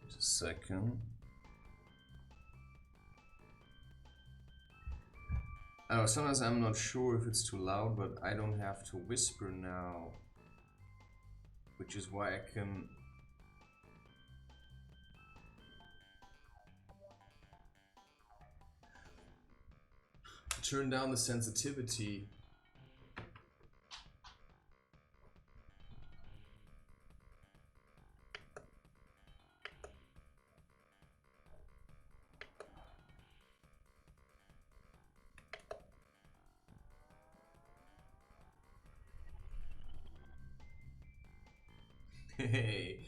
Just a second. Oh, sometimes I'm not sure if it's too loud, but I don't have to whisper now. Which is why I can... turn down the sensitivity. Hey,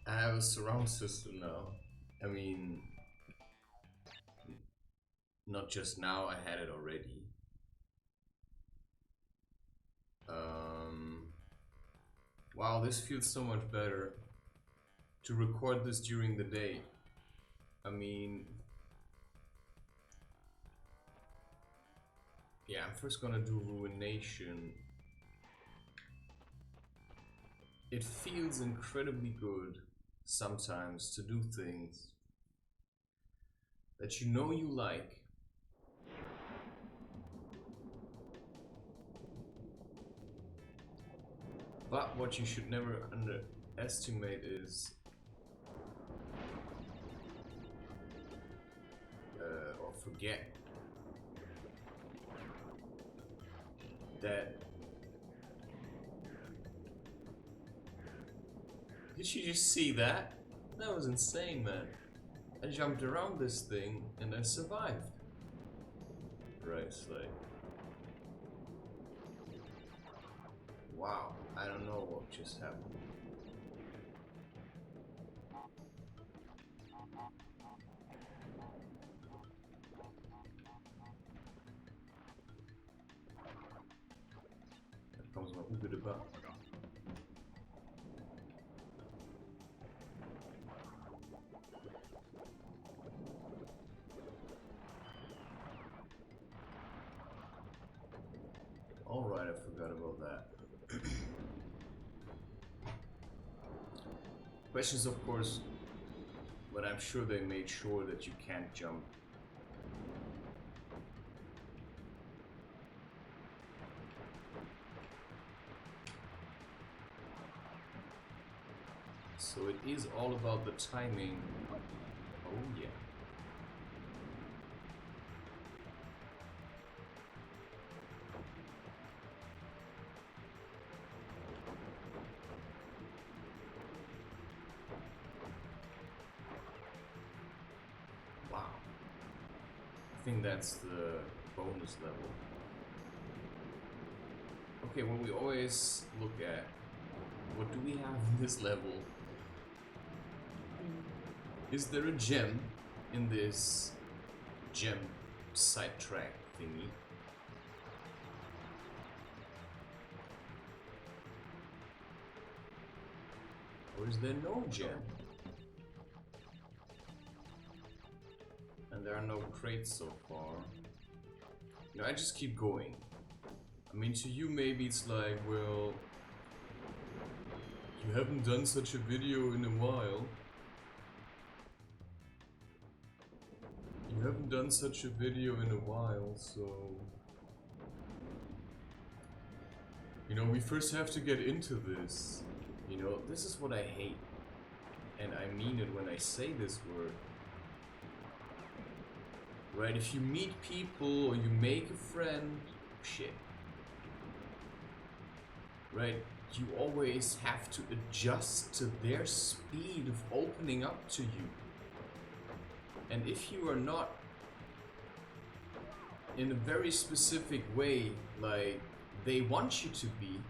I have a surround system now. I mean, not just now, I had it already. Wow, this feels so much better to record this during the day. I mean, yeah, I'm first gonna do Ruination. It feels incredibly good sometimes to do things that you know you like. But what you should never underestimate is or forget that. Did you just see that? That was insane, man. I jumped around this thing and I survived. Right, it's like... wow, I don't know what just happened. That comes my Uber about. Alright, I forgot about that. Questions, of course, but I'm sure they made sure that you can't jump. So it is all about the timing. Oh yeah. Wow. I think that's the bonus level. Okay, what we always look at, what do we have in this level? Is there a gem in this gem sidetrack thingy? Or is there no gem? And there are no crates so far. You know, I just keep going. I mean, to you maybe it's like, well, you haven't done such a video in a while. You haven't done such a video in a while, so... you know, we first have to get into this. You know, this is what I hate. And I mean it when I say this word. Right, if you meet people or you make a friend, shit. Right, you always have to adjust to their speed of opening up to you. And if you are not in a very specific way, like they want you to be,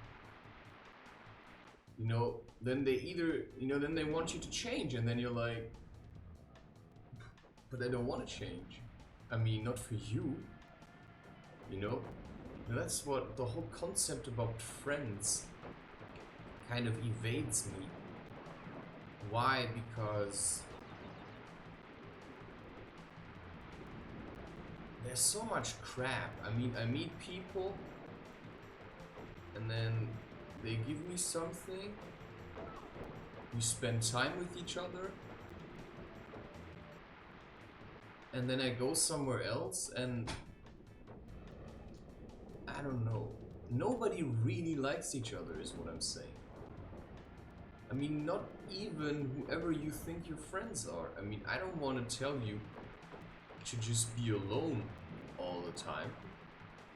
you know, then they either, you know, then they want you to change, and then you're like, but I don't want to change. I mean, not for you, you know? And that's what the whole concept about friends kind of evades me. Why? Because there's so much crap. I mean, I meet people and then They give me something. We spend time with each other. And then I go somewhere else and... I don't know. Nobody really likes each other is what I'm saying. I mean, not even whoever you think your friends are. I mean, I don't want to tell you to just be alone all the time.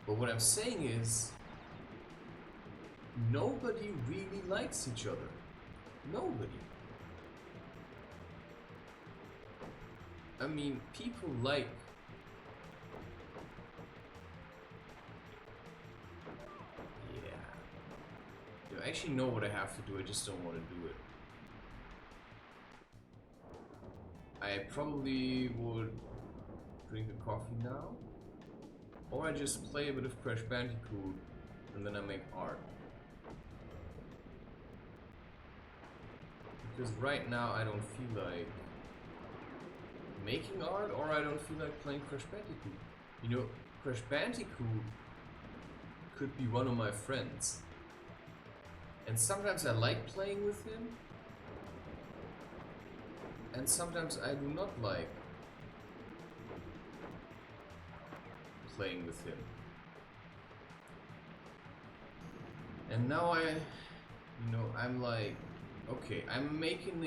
But what I'm saying is, nobody really likes each other. Nobody. I mean, people like... Yeah. I actually know what I have to do, I just don't want to do it. I probably would drink a coffee now. Or I just play a bit of Crash Bandicoot and then I make art. Because right now I don't feel like making art, or I don't feel like playing Crash Bandicoot. You know, Crash Bandicoot could be one of my friends. And sometimes I like playing with him. And sometimes I do not like playing with him. And now I'm like, okay, I'm making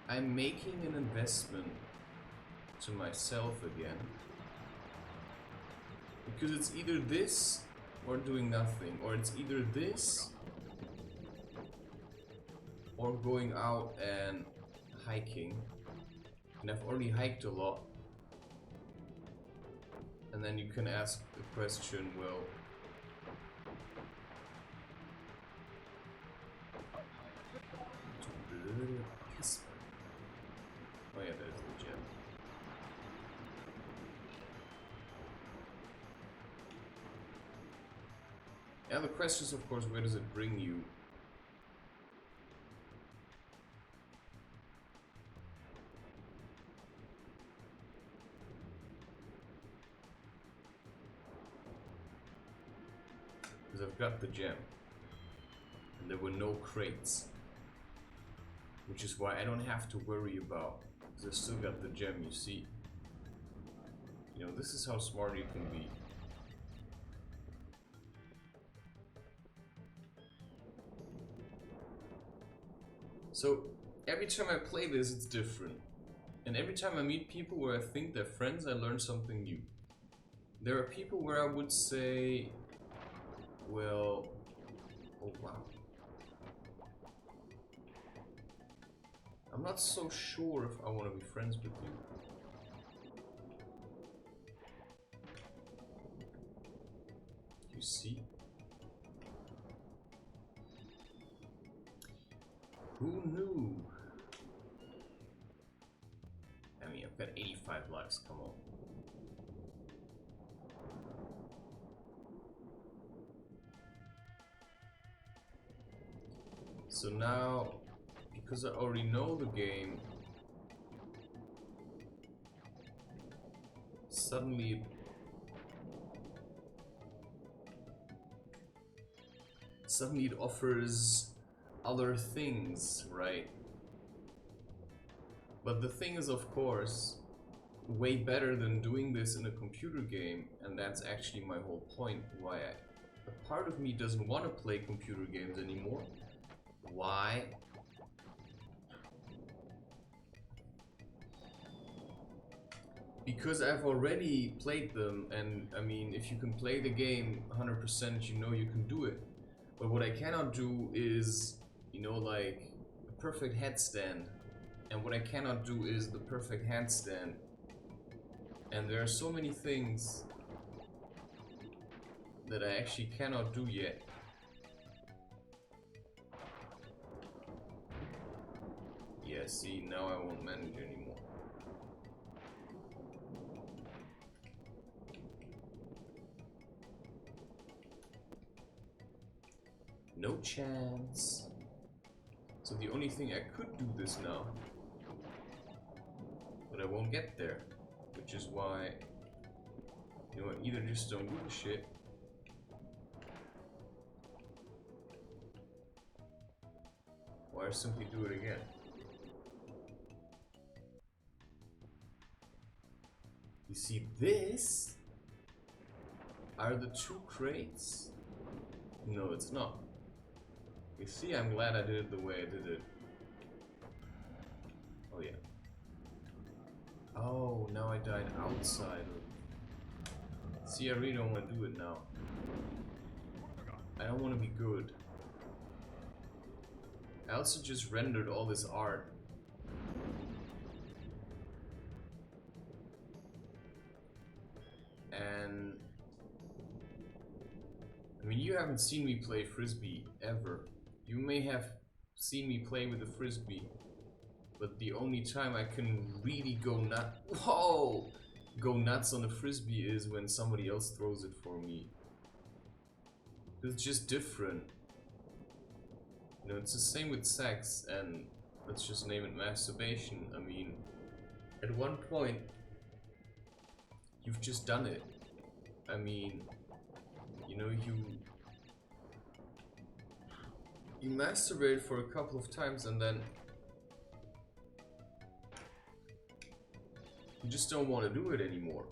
an investment to myself again. Because it's either this or doing nothing, or it's either this or going out and hiking. And I've already hiked a lot. And then you can ask the question, well, oh yeah, there's the gem. Yeah, the question is, of course, where does it bring you? Because I've got the gem. And there were no crates. Which is why I don't have to worry about, because I still got the gem, you see. You know, this is how smart you can be. So, every time I play this, it's different. And every time I meet people where I think they're friends, I learn something new. There are people where I would say, well, oh wow. I'm not so sure if I want to be friends with you. You see? Who knew? I mean, I've got 85 lives, come on. So now, because I already know the game, suddenly it offers other things, right? But the thing is, of course, way better than doing this in a computer game, and that's actually my whole point, why a part of me doesn't want to play computer games anymore. Why? Because I've already played them, and I mean, if you can play the game 100%, you know you can do it. But what I cannot do is, you know, like a perfect headstand. And what I cannot do is the perfect handstand. And there are so many things that I actually cannot do yet. Yeah, see, now I won't manage anymore. No chance. So the only thing I could do this now, but I won't get there, which is why, you know, I either just don't do the shit, Or I simply do it again. You see, this are the 2 crates? No, it's not. You see, I'm glad I did it the way I did it. Oh yeah. Oh, now I died outside. See, I really don't want to do it now. I don't want to be good. I also just rendered all this art. And I mean, you haven't seen me play Frisbee ever. You may have seen me play with the Frisbee, but the only time I can really go nuts on the Frisbee is when somebody else throws it for me. It's just different. You know, it's the same with sex, and let's just name it masturbation. I mean, at one point, you've just done it. I mean, you know, you masturbate for a couple of times and then you just don't want to do it anymore.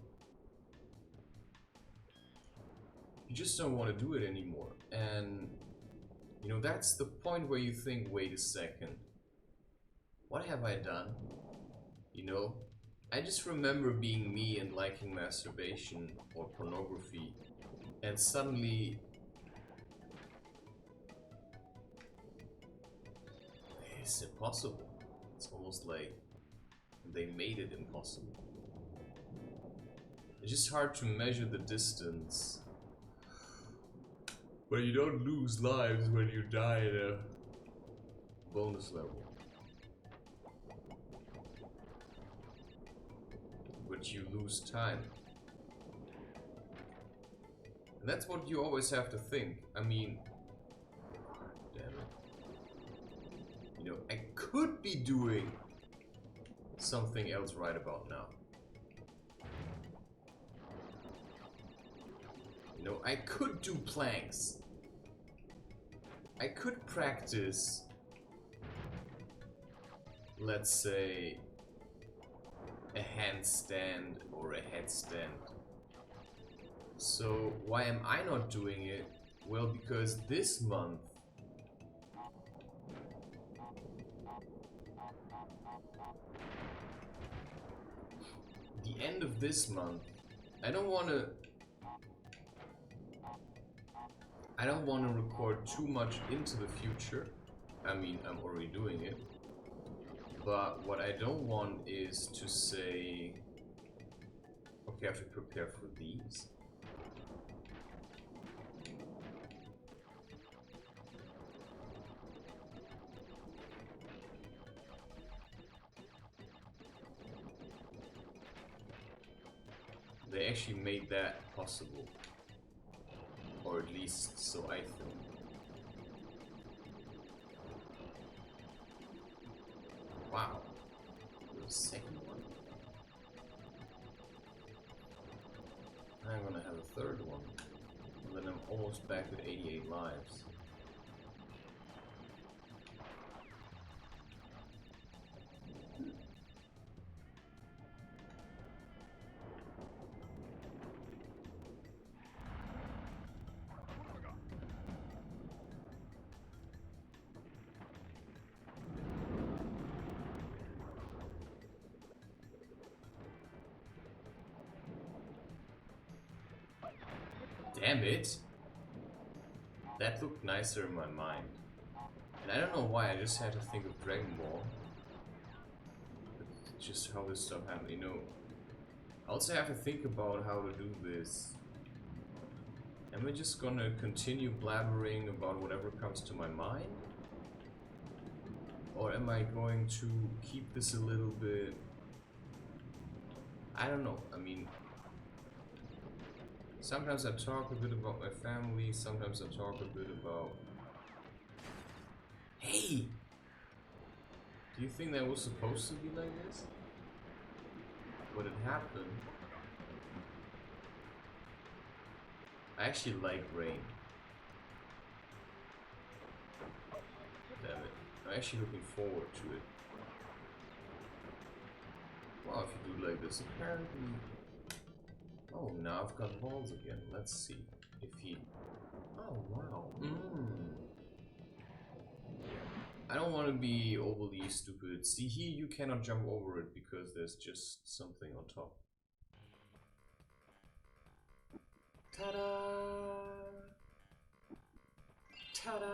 You just don't want to do it anymore. And, you know, that's the point where you think, wait a second, what have I done? You know, I just remember being me and liking masturbation or pornography, and suddenly it's impossible. It's almost like they made it impossible. It's just hard to measure the distance. But you don't lose lives when you die at a bonus level. But you lose time. And that's what you always have to think. I mean, damn it. You know, I could be doing something else right about now. You know, I could do planks. I could practice, let's say, a handstand or a headstand. So why am I not doing it? Well, because this month the end of this month, I don't want to record too much into the future. I mean, I'm already doing it. But what I don't want is to say, okay, I have to prepare for these. They actually made that possible. Or at least so I think. Wow. The second one. I'm gonna have a third one. And then I'm almost back at 88 lives. Damn it! That looked nicer in my mind. And I don't know why, I just had to think of Dragon Ball. It's just how this stuff happened, you know. I also have to think about how to do this. Am I just gonna continue blabbering about whatever comes to my mind? Or am I going to keep this a little bit... I don't know, I mean... Sometimes I talk a bit about my family, sometimes I talk a bit about... Hey! Do you think that was supposed to be like this? What had happened? I actually like rain. Damn it. I'm actually looking forward to it. Wow, if you do like this, apparently... Oh, now I've got balls again. Let's see if he... Oh, wow. I don't want to be overly stupid. See, here you cannot jump over it because there's just something on top. Ta-da! Ta-da!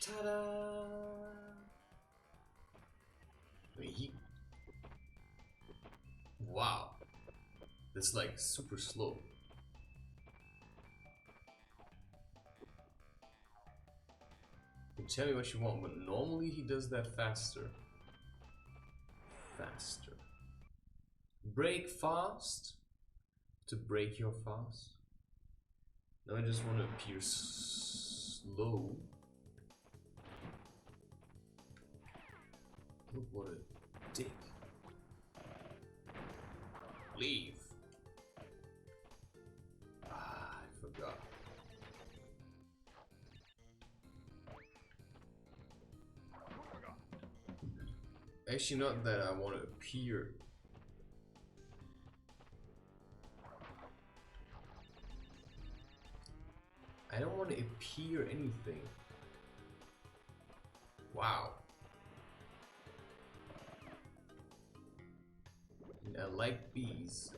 Ta-da! Wow. That's like super slow. You can tell me what you want, but normally he does that faster. Faster. Break fast? To break your fast? No, I just want to appear slow. Look what a dick. Leave. Ah, I forgot. Actually, not that I want to appear. I don't want to appear anything. Wow. I like bees.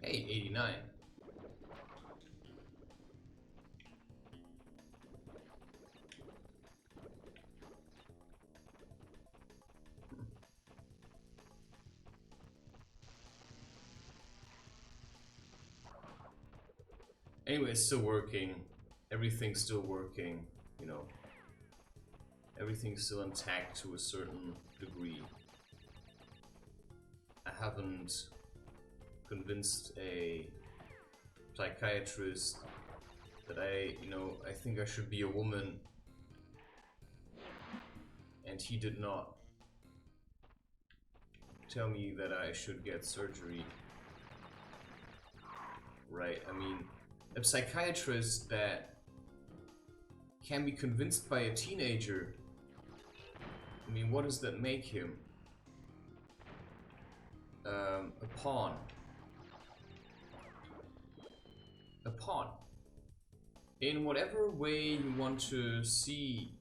Hey, 89. Anyway, it's still working. Everything's still working, you know. Everything's still intact to a certain degree. I haven't convinced a psychiatrist that I think I should be a woman, and he did not tell me that I should get surgery. Right, I mean, a psychiatrist that can be convinced by a teenager, I mean, what does that make him? A pawn. A pawn. In whatever way you want to see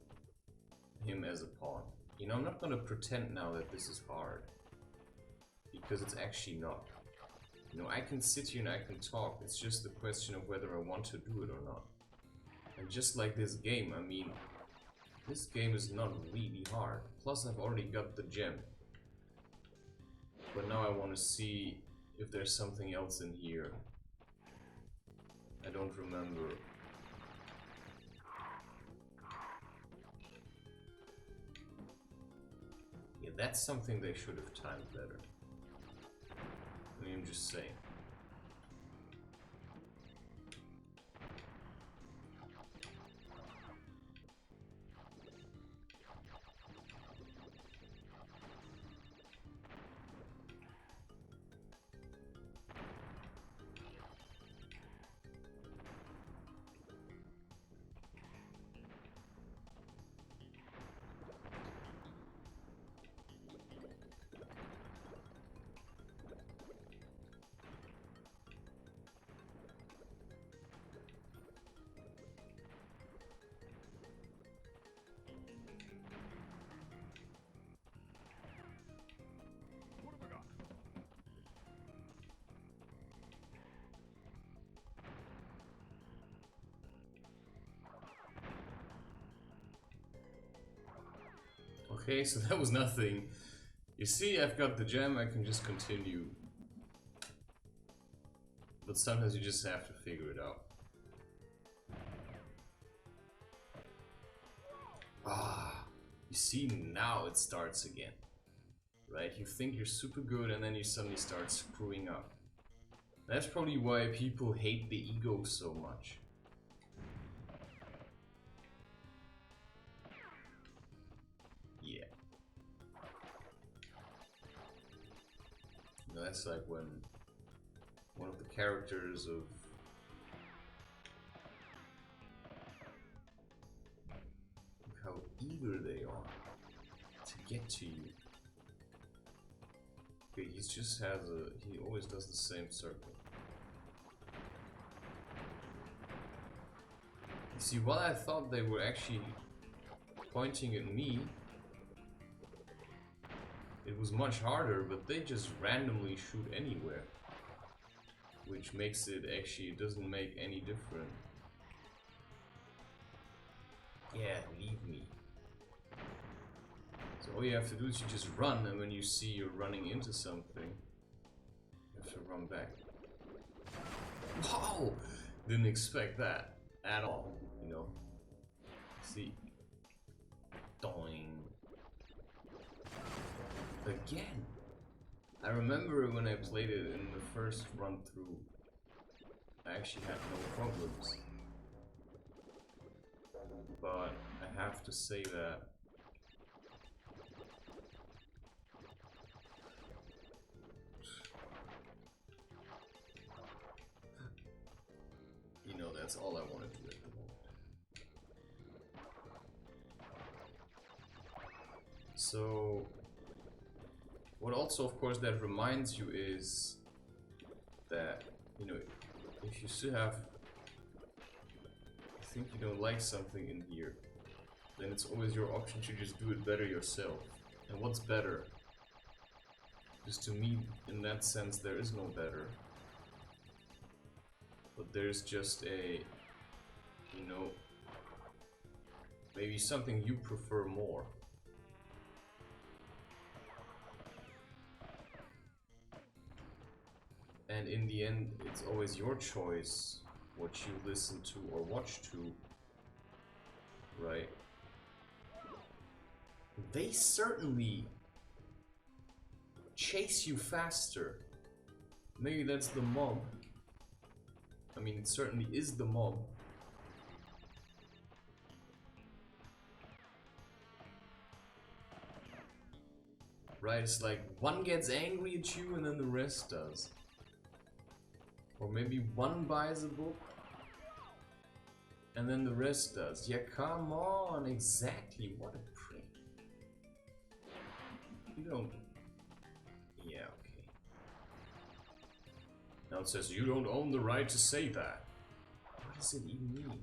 him as a pawn. You know, I'm not gonna pretend now that this is hard, because it's actually not. You know, I can sit here and I can talk. It's just the question of whether I want to do it or not. And just like this game, I mean, this game is not really hard. Plus, I've already got the gem. But now I want to see if there's something else in here. I don't remember. Yeah, that's something they should have timed better. I mean, I'm just saying. Okay, so that was nothing. You see, I've got the gem, I can just continue. But sometimes you just have to figure it out. Ah, you see, now it starts again. Right? You think you're super good and then you suddenly start screwing up. That's probably why people hate the ego so much. Yeah. You know, that's like when one of the characters of how eager they are to get to you. Okay, he just has he always does the same circle. You see, while I thought they were actually pointing at me, it was much harder, but they just randomly shoot anywhere. Which makes it actually, it doesn't make any difference. Yeah, leave me. So all you have to do is you just run, and when you see you're running into something, you have to run back. Wow! Didn't expect that at all, you know. See? Doing. Again! I remember when I played it in the first run through, I actually had no problems. But I have to say that you know, that's all I want to do at the moment. So, what also, of course, that reminds you is that, you know, if you still have, I think you don't like something in here, then it's always your option to just do it better yourself. And what's better? Just to me, in that sense, there is no better. But there's just a, you know, maybe something you prefer more. And in the end, it's always your choice what you listen to or watch to, right? They certainly chase you faster. Maybe that's the mob. I mean, it certainly is the mob. Right, it's like one gets angry at you and then the rest does. Or maybe one buys a book and then the rest does. Yeah, come on, exactly, what a prick. You don't... Yeah, okay. Now it says you don't own the right to say that. What does it even mean?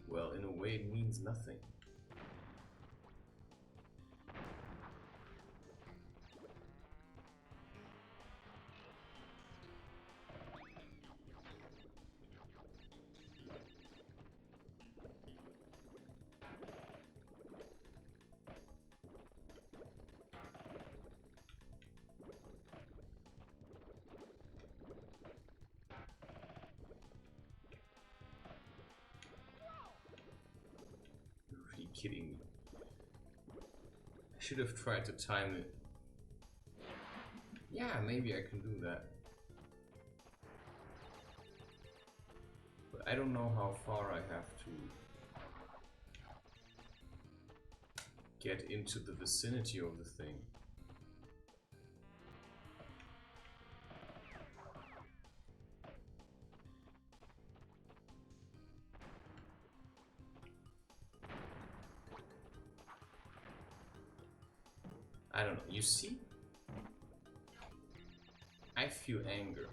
Well, in a way it means nothing. Kidding me. I should have tried to time it. Yeah, maybe I can do that. But I don't know how far I have to get into the vicinity of the thing. I don't know, you see? I feel anger.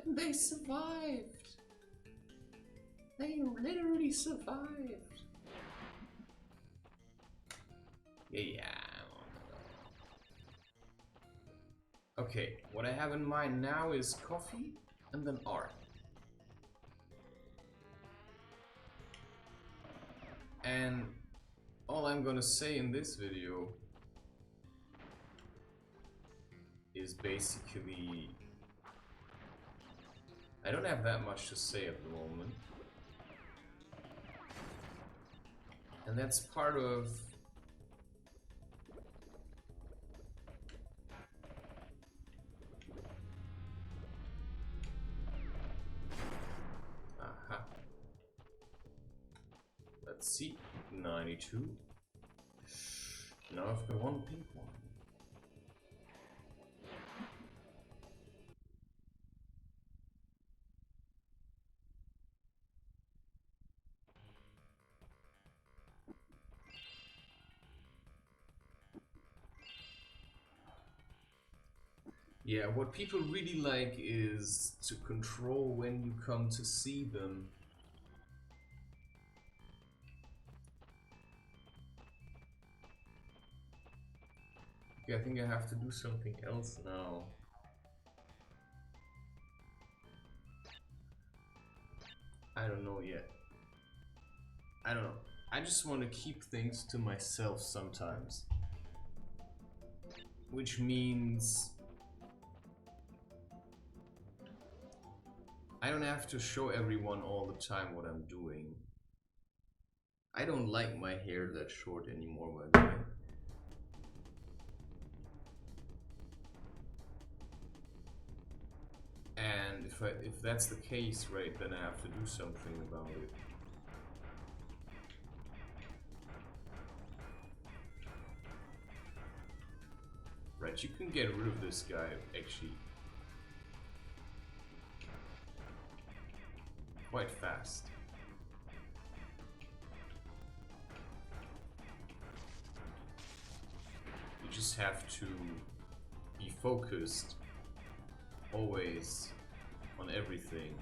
And they survived! They literally survived. Yeah. Okay, what I have in mind now is coffee and then art. And all I'm gonna say in this video is basically, I don't have that much to say at the moment. And that's part of let's see, 92. Now I've got one pink one. Yeah, what people really like is to control when you come to see them. Okay, I think I have to do something else now. I don't know yet. I don't know. I just want to keep things to myself sometimes. Which means I don't have to show everyone all the time what I'm doing. I don't like my hair that short anymore, by the way. And if that's the case, right, then I have to do something about it. Right, you can get rid of this guy, actually, quite fast. You just have to be focused always on everything.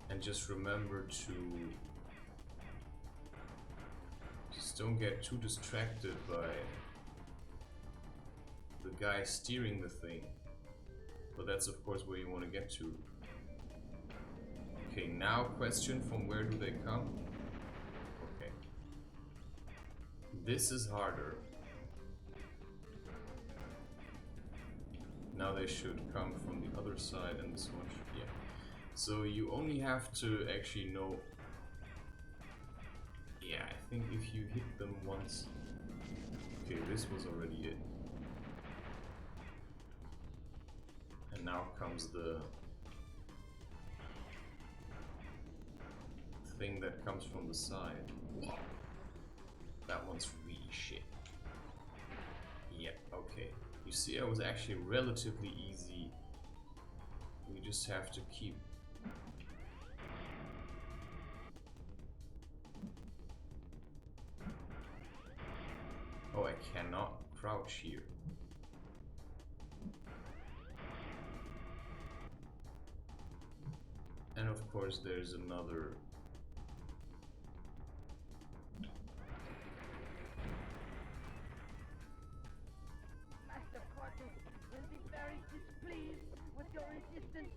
And just remember to just don't get too distracted by the guy steering the thing. But that's of course where you want to get to. Okay, now question, from where do they come? Okay. This is harder. Now they should come from the other side, and this one should, yeah. So you only have to actually know. Yeah, I think if you hit them once. Okay, this was already it. And now comes the thing that comes from the side. That one's really shit. Yeah, okay. You see, it was actually relatively easy. We just have to keep. Oh, I cannot crouch here. And of course there's another. Master Cortex will be very displeased with your resistance.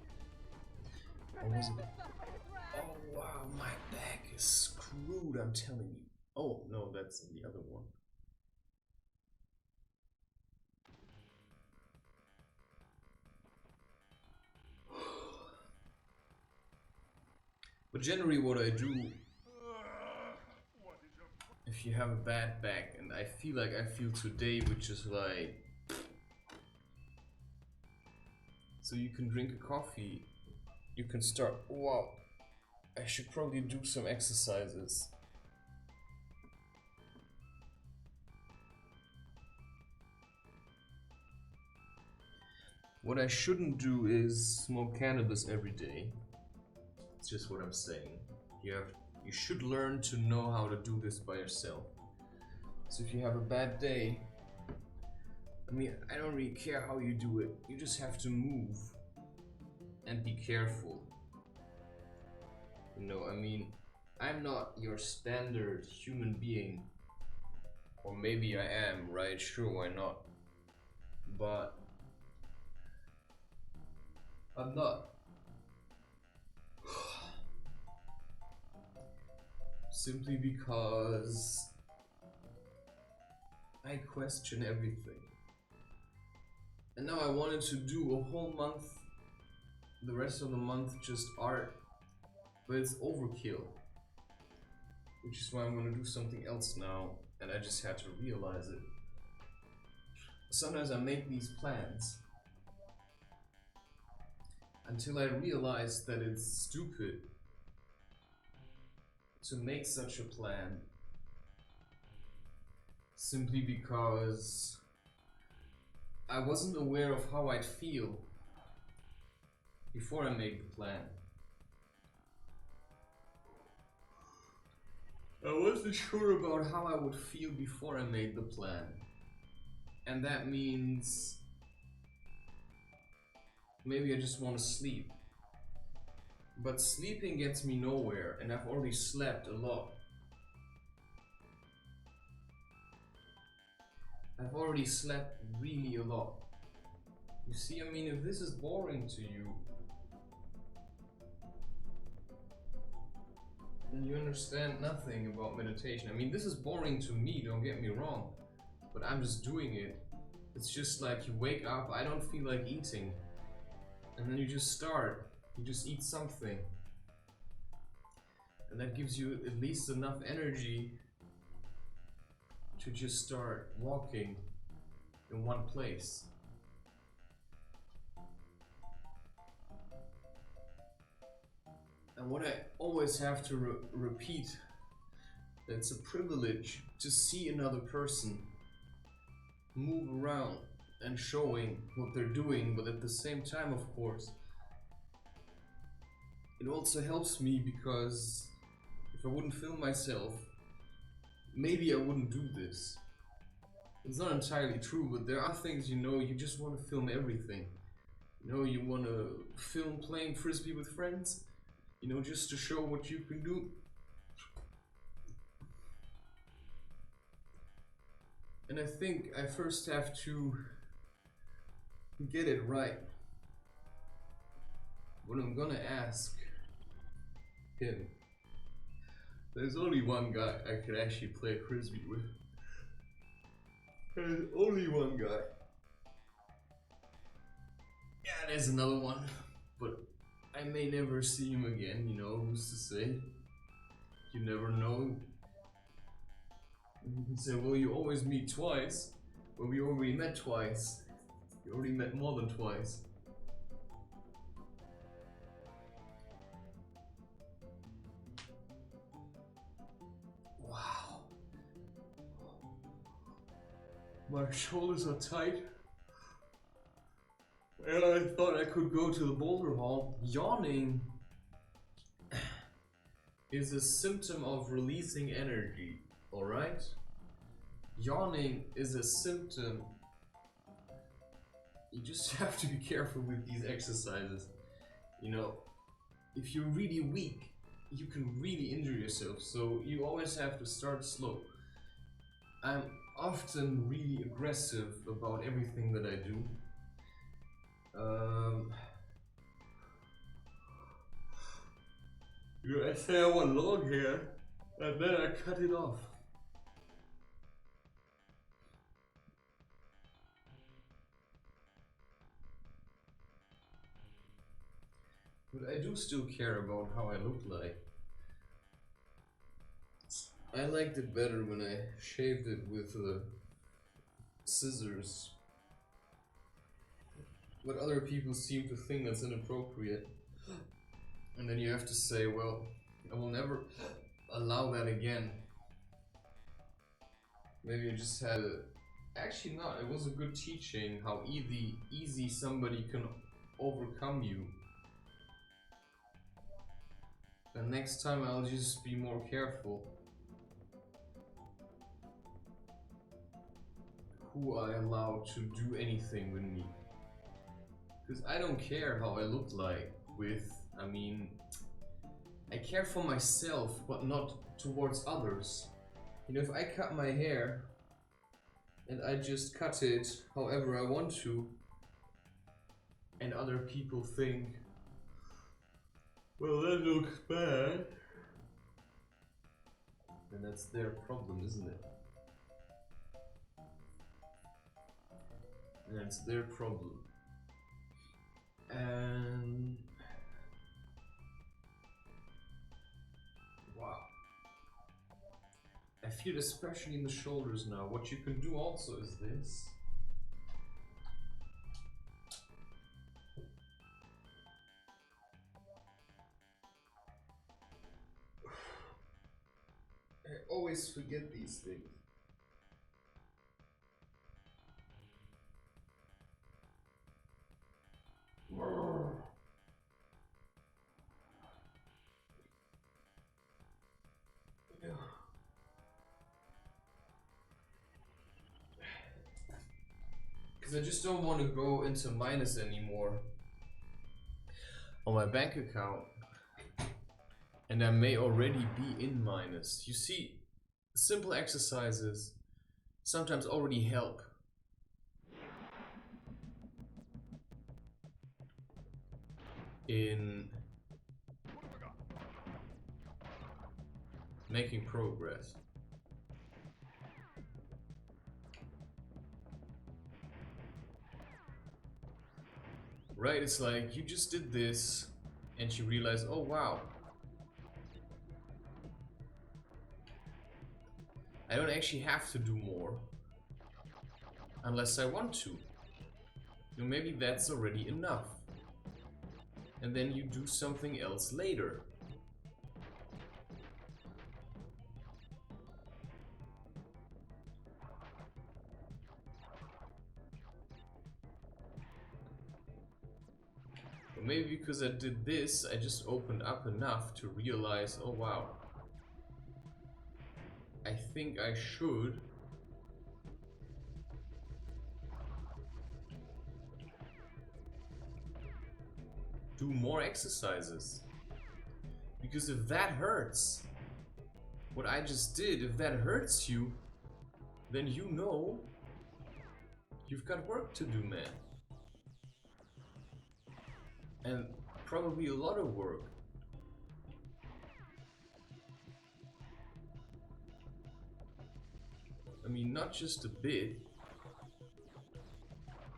What was it? Oh wow, my back is screwed, I'm telling you. Oh no, that's in the other one. But generally what I do, if you have a bad back, and I feel like I feel today, which is like, so you can drink a coffee, you can start, wow, I should probably do some exercises. What I shouldn't do is smoke cannabis every day. It's just what I'm saying. You should learn to know how to do this by yourself. So if you have a bad day, I mean, I don't really care how you do it. You just have to move and be careful. You know, I mean, I'm not your standard human being. Or maybe I am, right? Sure, why not? But I'm not. Simply because I question everything. And now I wanted to do a whole month, the rest of the month, just art. But it's overkill. Which is why I'm gonna do something else now. And I just had to realize it. Sometimes I make these plans until I realize that it's stupid to make such a plan simply because I wasn't aware of how I'd feel before I made the plan. I wasn't sure about how I would feel before I made the plan. And that means maybe I just want to sleep. But sleeping gets me nowhere, and I've already slept a lot. I've already slept really a lot. You see, I mean, if this is boring to you, then you understand nothing about meditation. I mean, this is boring to me, don't get me wrong, but I'm just doing it. It's just like you wake up, I don't feel like eating, and then you just start. You just eat something. And that gives you at least enough energy to just start walking in one place. And what I always have to repeat, that it's a privilege to see another person move around and showing what they're doing, but at the same time, of course, it also helps me because if I wouldn't film myself, maybe I wouldn't do this. It's not entirely true, but there are things, you know, you just want to film everything. You know, you want to film playing frisbee with friends, you know, just to show what you can do. And I think I first have to get it right. What I'm gonna ask him. There's only one guy I could actually play frisbee with. There's only one guy. Yeah, there's another one, but I may never see him again, you know, who's to say? You never know. You can say, well, you always meet twice. Well, we already met twice. We already met more than twice. Wow. My shoulders are tight. And I thought I could go to the boulder hall. Yawning is a symptom of releasing energy, alright? Yawning is a symptom. You just have to be careful with these exercises. You know, if you're really weak, you can really injure yourself, so you always have to start slow. I'm often really aggressive about everything that I do. You know, I say I want long hair, and then I cut it off. But I do still care about how I look like. I liked it better when I shaved it with the scissors. But other people seem to think that's inappropriate. And then you have to say, well, I will never allow that again. Maybe I just had a... Actually not, it was a good teaching how easy somebody can overcome you. And next time I'll just be more careful. who I allow to do anything with me. Because I don't care how I look like with, I mean, I care for myself, but not towards others. You know, if I cut my hair and I just cut it however I want to, and other people think, well, that looks bad, then that's their problem, isn't it? And that's their problem. And wow, I feel especially in the shoulders now. What you can do also is this. I always forget these things. Because I just don't want to go into minus anymore on my bank account. And I may already be in minus. You see, simple exercises sometimes already help. In making progress. Right, it's like you just did this and you realize, oh wow, I don't actually have to do more unless I want to. You know, maybe that's already enough. And then you do something else later. Or maybe because I did this, I just opened up enough to realize, oh wow, I think I should do more exercises. Because if that hurts, what I just did, if that hurts you, then you know you've got work to do, man. And probably a lot of work. I mean, not just a bit,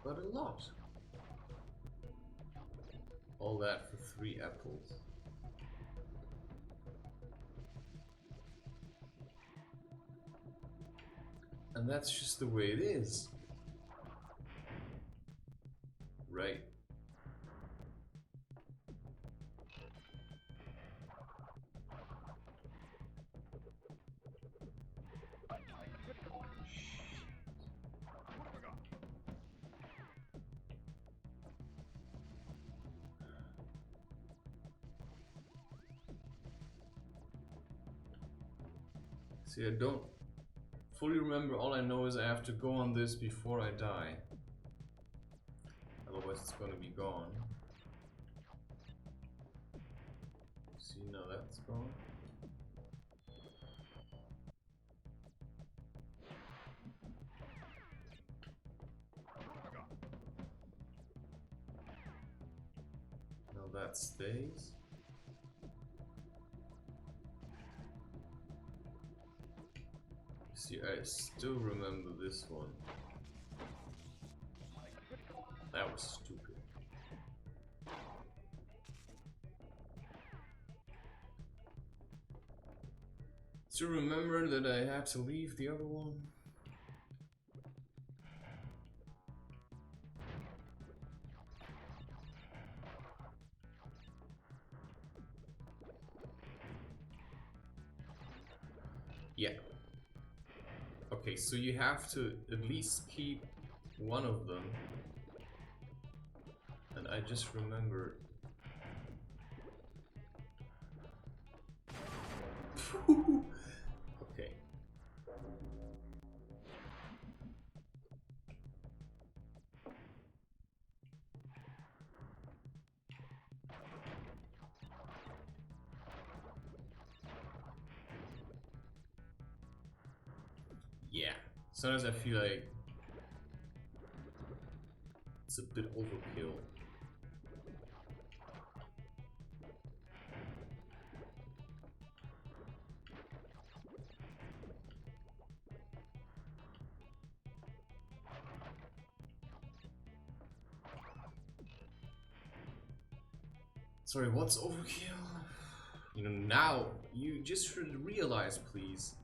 but a lot. All that for 3 apples. And that's just the way it is. Right. See, I don't fully remember. All I know is I have to go on this before I die. Otherwise it's gonna be gone. See, now that's gone. Now that stays. See, I still remember this one. That was stupid. To remember that I had to leave the other one. Yeah. Okay, so you have to at least keep one of them. And I just remembered. Okay. Yeah. Sometimes I feel like it's a bit overkill. Sorry, what's overkill? You know, now, you just should realize, please.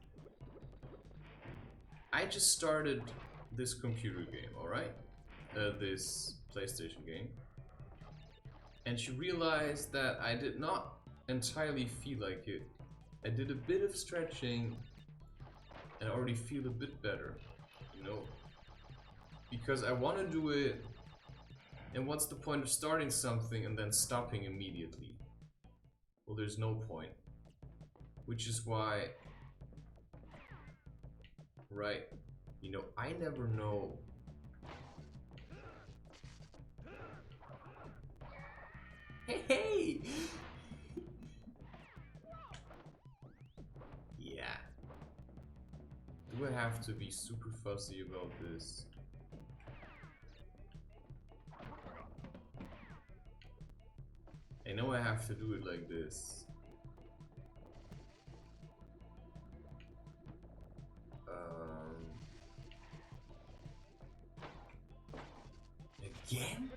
I just started this computer game, alright? This PlayStation game. And you realize that I did not entirely feel like it. I did a bit of stretching and I already feel a bit better, you know? Because I want to do it, and what's the point of starting something and then stopping immediately? Well, there's no point. Which is why, right, you know, I never know. Hey, hey! Yeah. Do I have to be super fussy about this? I know I have to do it like this. Again?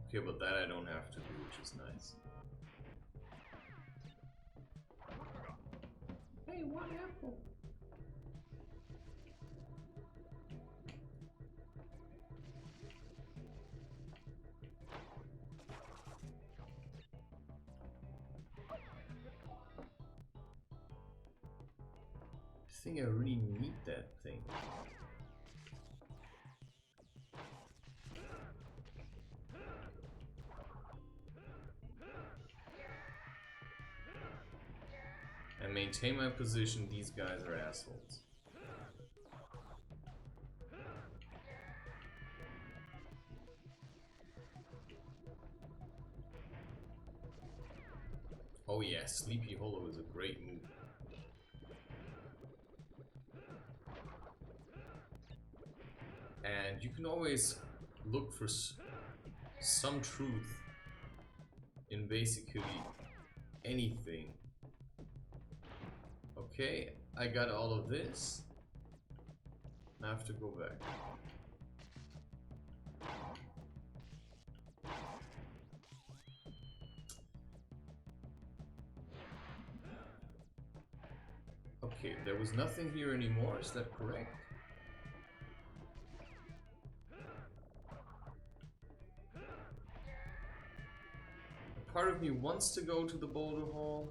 Okay, but that I don't have to do, which is nice. Hey, what apple? I think I really need that thing. I maintain my position, these guys are assholes. Oh yeah, Sleepy Hollow is a great move. And you can always look for some truth in basically anything. Okay, I got all of this. I have to go back. Okay, there was nothing here anymore, is that correct? Part of me wants to go to the boulder hall.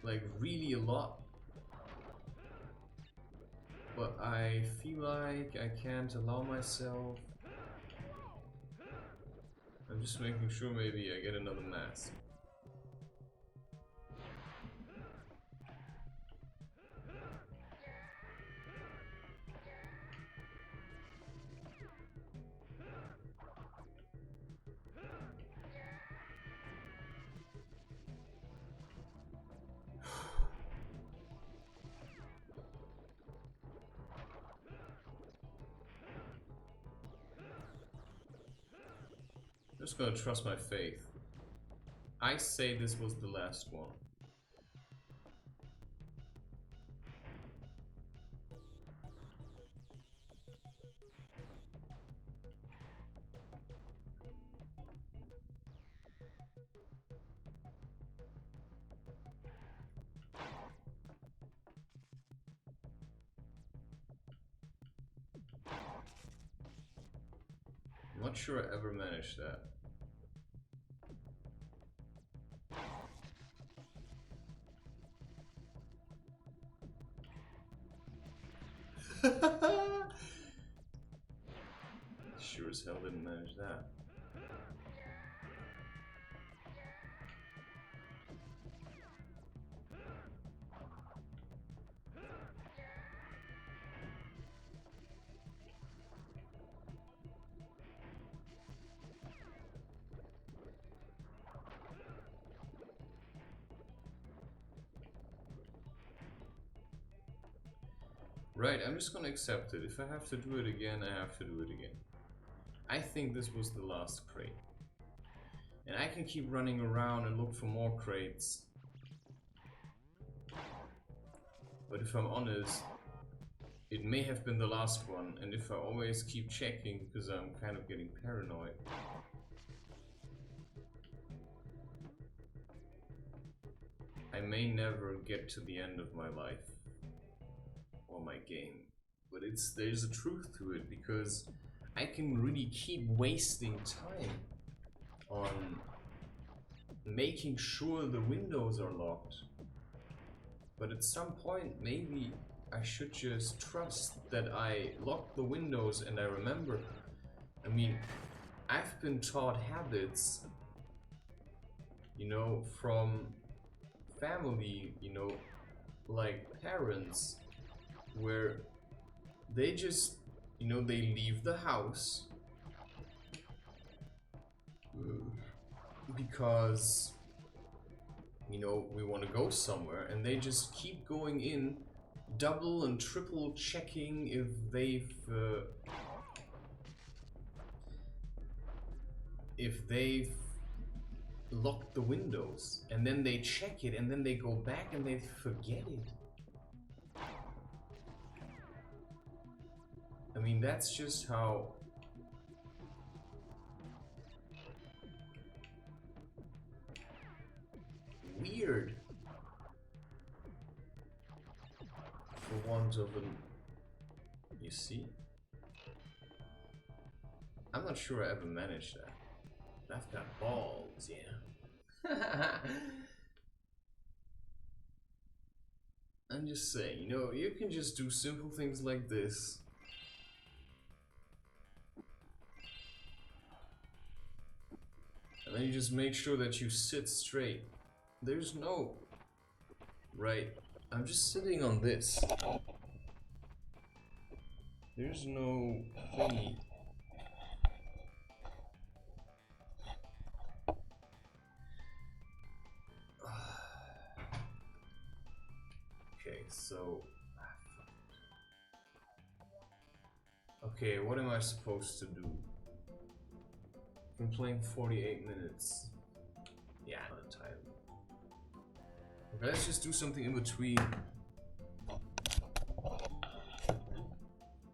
Like, really a lot. But I feel like I can't allow myself. I'm just making sure maybe I get another mask. I'm just gonna trust my faith. I say this was the last one. I'm not sure I ever managed that. Sure as hell didn't manage that. Right, I'm just gonna accept it. If I have to do it again, I have to do it again. I think this was the last crate. And I can keep running around and look for more crates. But if I'm honest, it may have been the last one, and if I always keep checking because I'm kind of getting paranoid. I may never get to the end of my life or my game. But there's a truth to it, because I can really keep wasting time on making sure the windows are locked. But at some point, maybe I should just trust that I locked the windows and I remember. I mean, I've been taught habits, you know, from family, you know, like parents, where they just, you know, they leave the house because, you know, we want to go somewhere, and they just keep going in, double and triple checking if they've locked the windows, and then they check it, and then they go back and they forget it. I mean, that's just how weird, for want of an... You see? I'm not sure I ever managed that. But I've got balls, yeah. I'm just saying, you know, you can just do simple things like this. And then you just make sure that you sit straight. There's no... Right. I'm just sitting on this. There's no thingy. Okay, so... Okay, what am I supposed to do? I'm playing 48 minutes. Yeah, I'm entitled. Okay, let's just do something in between.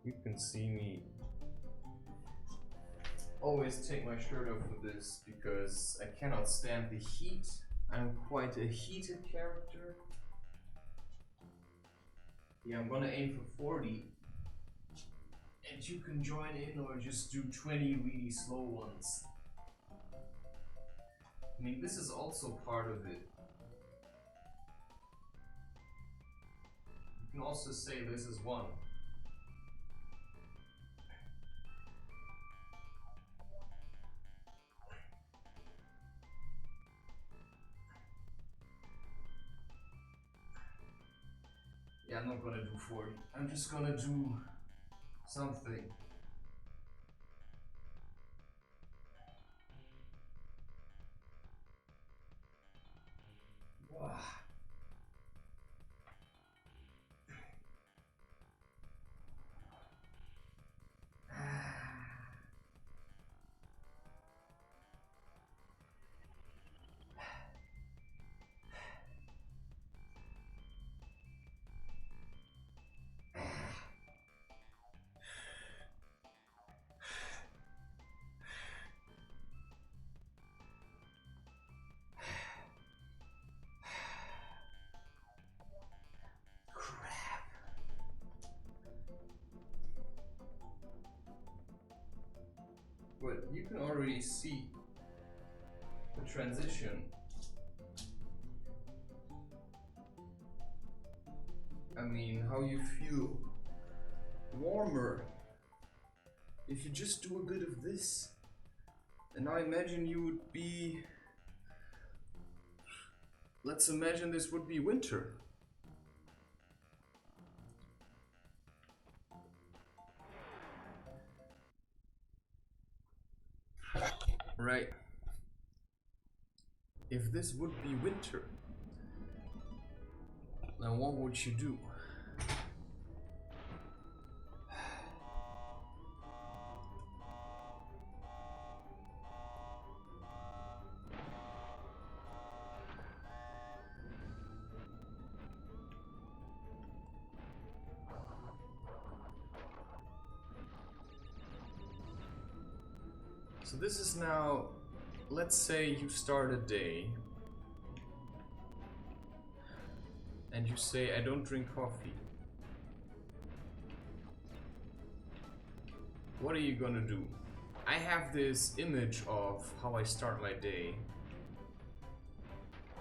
You can see me always take my shirt off for this because I cannot stand the heat. I'm quite a heated character. Yeah, I'm gonna aim for 40. And you can join in or just do 20 really slow ones. I mean, this is also part of it. You can also say this is one. Yeah, I'm not gonna do 40. I'm just gonna do something. Wow. But you can already see the transition. I mean, how you feel warmer if you just do a bit of this. And now imagine you would be... Let's imagine this would be winter. Right. If this would be winter, now what would you do? So this is now, let's say you start a day and you say, I don't drink coffee. What are you gonna do? I have this image of how I start my day,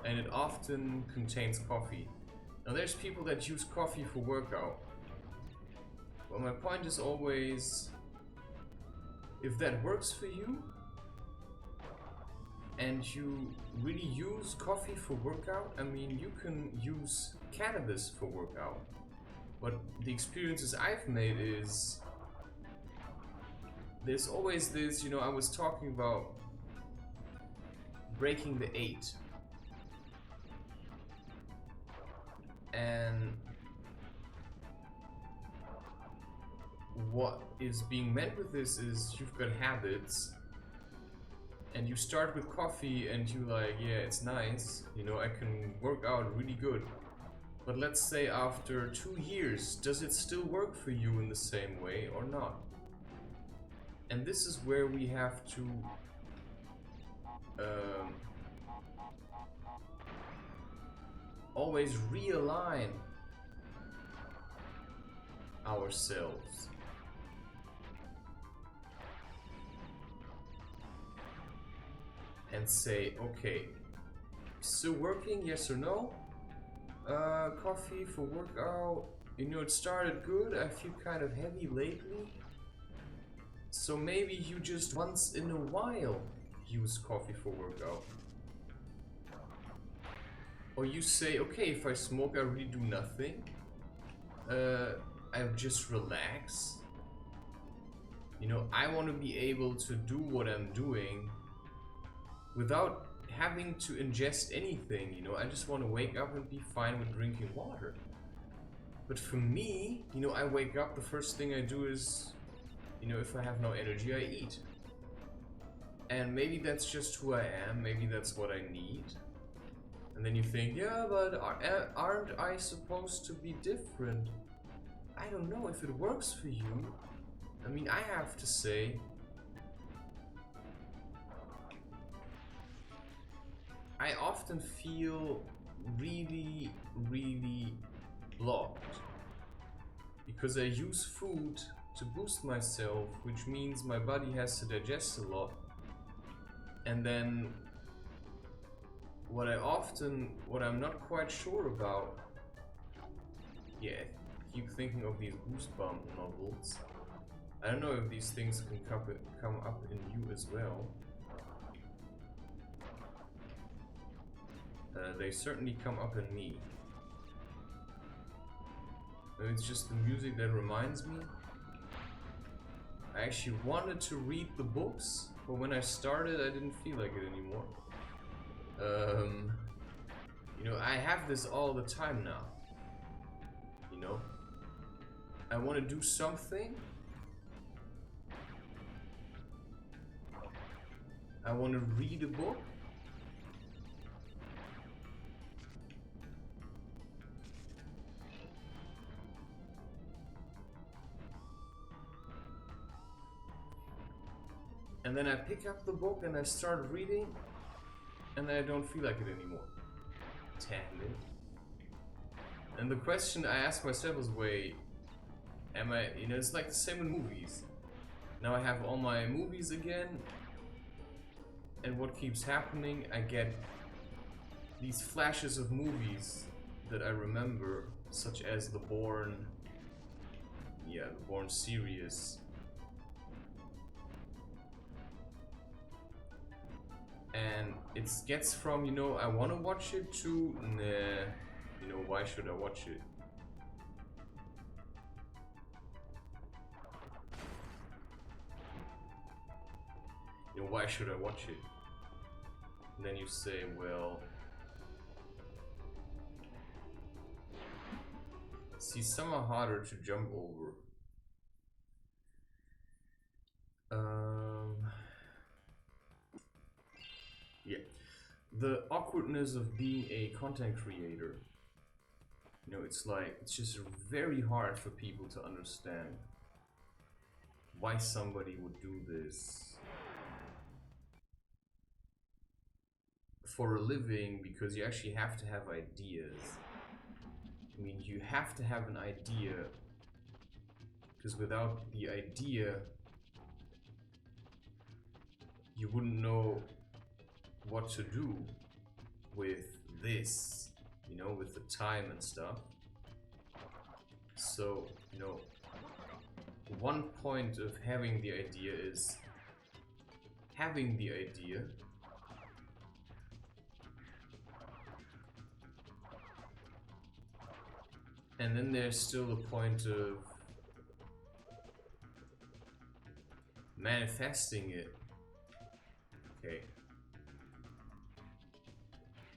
and it often contains coffee. Now there's people that use coffee for workout. But my point is always, if that works for you, and you really use coffee for workout, I mean, you can use cannabis for workout. But the experiences I've made is, there's always this, you know, I was talking about breaking the 8. And what is being meant with this is you've got habits and you start with coffee and you like, yeah, it's nice, you know, I can work out really good. But let's say after 2 years, does it still work for you in the same way or not? And this is where we have to always realign ourselves. And say, okay, still working, yes or no? Coffee for workout, you know, it started good, I feel kind of heavy lately. So maybe you just once in a while use coffee for workout. Or you say, okay, if I smoke I really do nothing. I just relax. You know, I want to be able to do what I'm doing without having to ingest anything, you know, I just want to wake up and be fine with drinking water. But for me, you know, I wake up, the first thing I do is, you know, if I have no energy, I eat. And maybe that's just who I am, maybe that's what I need. And then you think, yeah, but aren't I supposed to be different? I don't know if it works for you. I mean, I have to say, I often feel really, really blocked because I use food to boost myself, which means my body has to digest a lot. And then what I'm not quite sure about, yeah, I keep thinking of these Goosebump novels. I don't know if these things can come up in you as well. They certainly come up in me. It's just the music that reminds me. I actually wanted to read the books, but when I started, I didn't feel like it anymore. You know, I have this all the time now. You know, I want to do something. I want to read a book. And then I pick up the book and I start reading, and I don't feel like it anymore. Damn it. And the question I ask myself is, wait, am I, you know, it's like the same in movies. Now I have all my movies again, and what keeps happening, I get these flashes of movies that I remember, such as the Bourne series. And it gets from, you know, I want to watch it to, nah, you know, why should I watch it? You know, why should I watch it? And then you say, well, see, some are harder to jump over. Yeah, the awkwardness of being a content creator. You know, it's like, it's just very hard for people to understand why somebody would do this. for a living because you actually have to have ideas. I mean, you have to have an idea, because without the idea, you wouldn't know what to do with this, you know, with the time and stuff. So, you know, one point of having the idea is having the idea. And then there's still a point of manifesting it. Okay.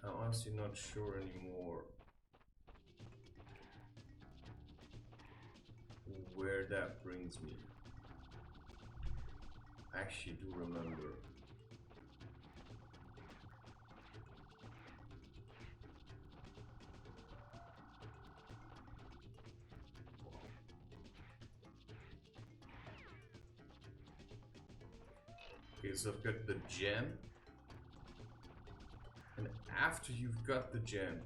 I'm honestly not sure anymore where that brings me. I actually do remember. Okay, so I've got the gem. And after you've got the gem,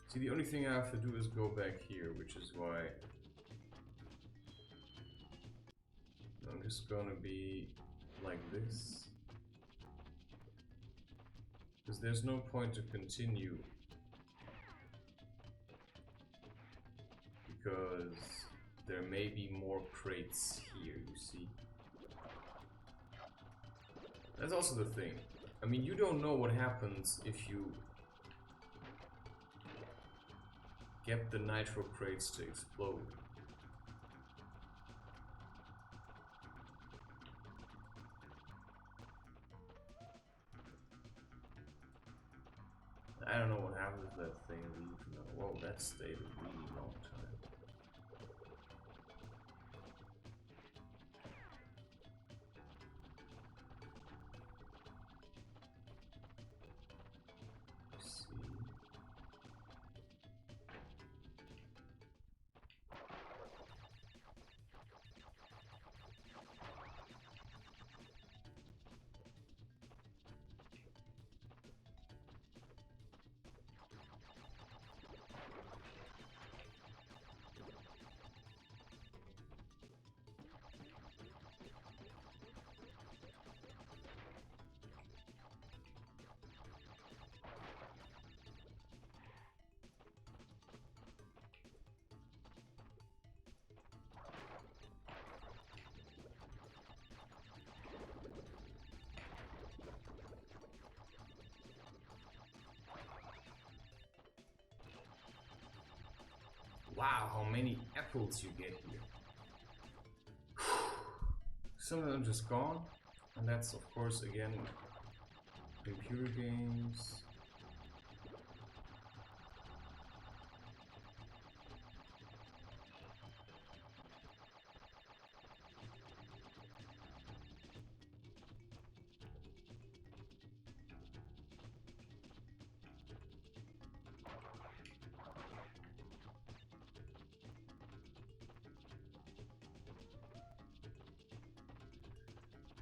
see, the only thing I have to do is go back here, which is why I'm just gonna be like this. Because there's no point to continue. Because there may be more crates here, you see. That's also the thing. I mean, you don't know what happens if you get the nitro crates to explode. I don't know what happens if that thing leaves now. Whoa, that stayed a really long time. Wow, how many apples you get here. Some of them just gone. And that's, of course, again, computer games.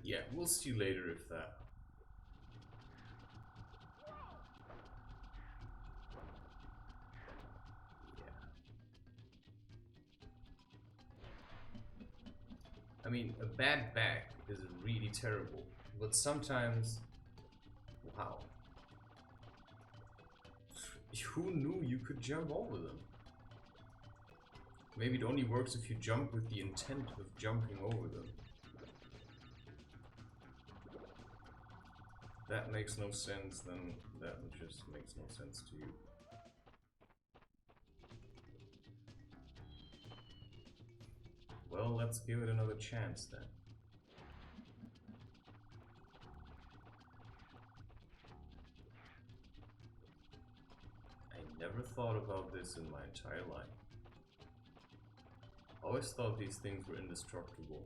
Yeah, we'll see later if that. Yeah. I mean, a bad back is really terrible, but sometimes, wow. Who knew you could jump over them? Maybe it only works if you jump with the intent of jumping over them. That makes no sense, then that just makes no sense to you. Well, let's give it another chance then. I never thought about this in my entire life. I always thought these things were indestructible.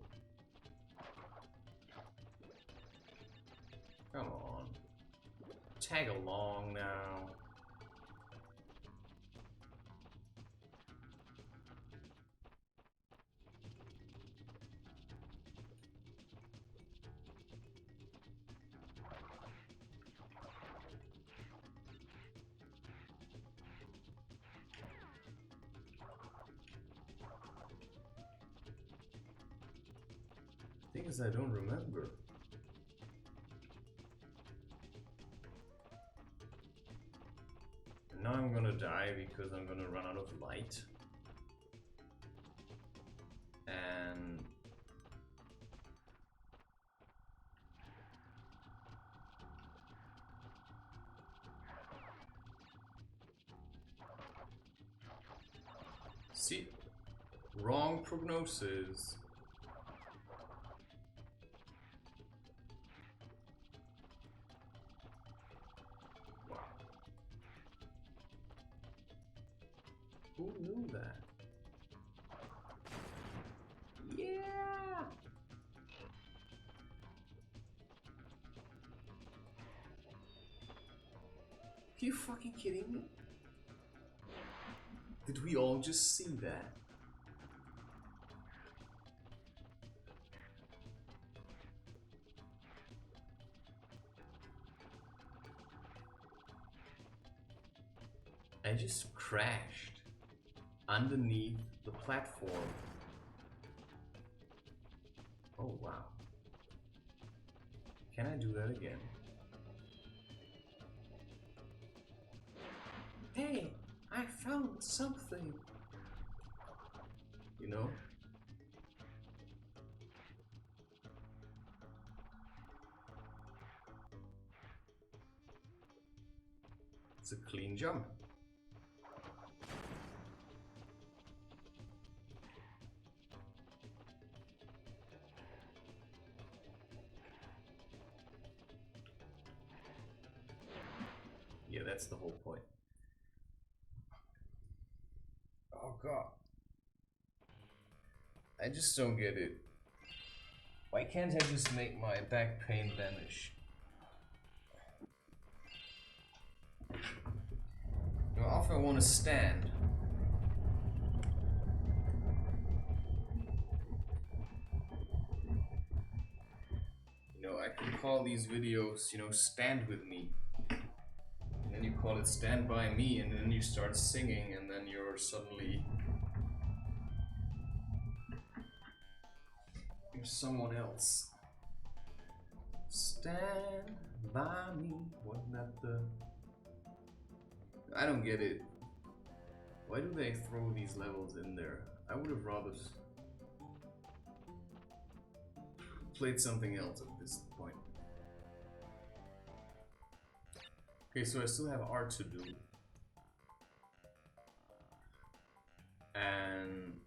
Come on. Tag along now. Thing is, I don't remember. And now I'm gonna die because I'm gonna run out of light. And see, wrong prognosis. Wow. Who knew that? Yeah. Are you fucking kidding me? Did we all just see that? I just crashed underneath the platform. Oh wow. Can I do that again? Hey, I found something. You know? It's a clean jump. Yeah, that's the whole point. Oh god. I just don't get it. Why can't I just make my back pain vanish? You know, often I want to stand. You know, I can call these videos, you know, stand with me. And then you call it stand by me, and then you start singing, and then you're suddenly... you're someone else. Stand by me. Wasn't that the... I don't get it. Why do they throw these levels in there? I would have rather played something else at this point. Okay, so I still have art to do. And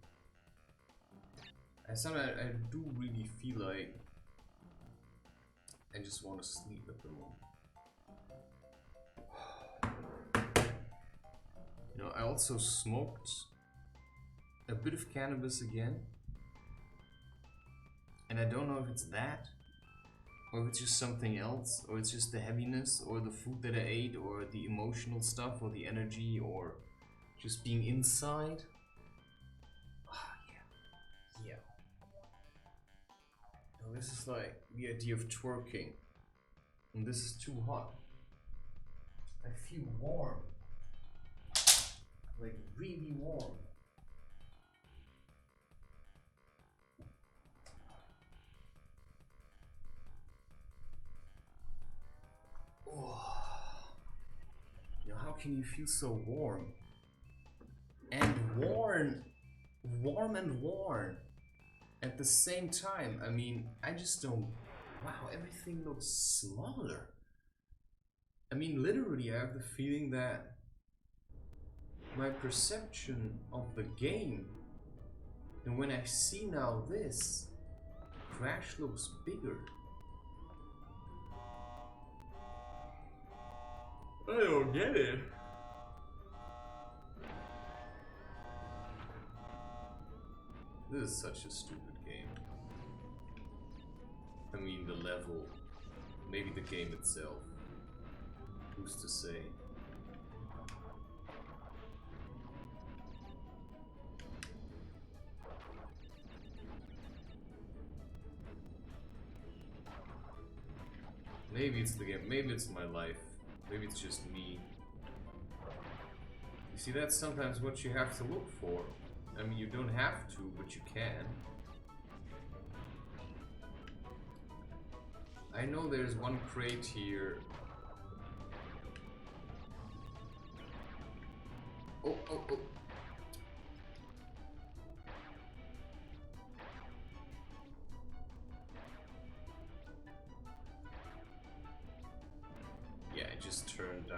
sometimes I do really feel like I just want to sleep at the moment. You know, I also smoked a bit of cannabis again. And I don't know if it's that, or if it's just something else, or it's just the heaviness, or the food that I ate, or the emotional stuff, or the energy, or just being inside. Ah, yeah. Yeah. Now this is like the idea of twerking. And this is too hot. I feel warm. Like really warm. Oh. You know, how can you feel so warm? And worn and worn at the same time. I mean, I just don't... Wow, everything looks smaller. I mean, literally, I have the feeling that my perception of the game, and when I see now this, Crash looks bigger. I don't get it. This is such a stupid game. I mean, the level, maybe the game itself. Who's to say? Maybe it's the game, maybe it's my life, maybe it's just me. You see, that's sometimes what you have to look for. I mean, you don't have to, but you can. I know there's one crate here. Oh, oh, oh. Yeah, I just turned down.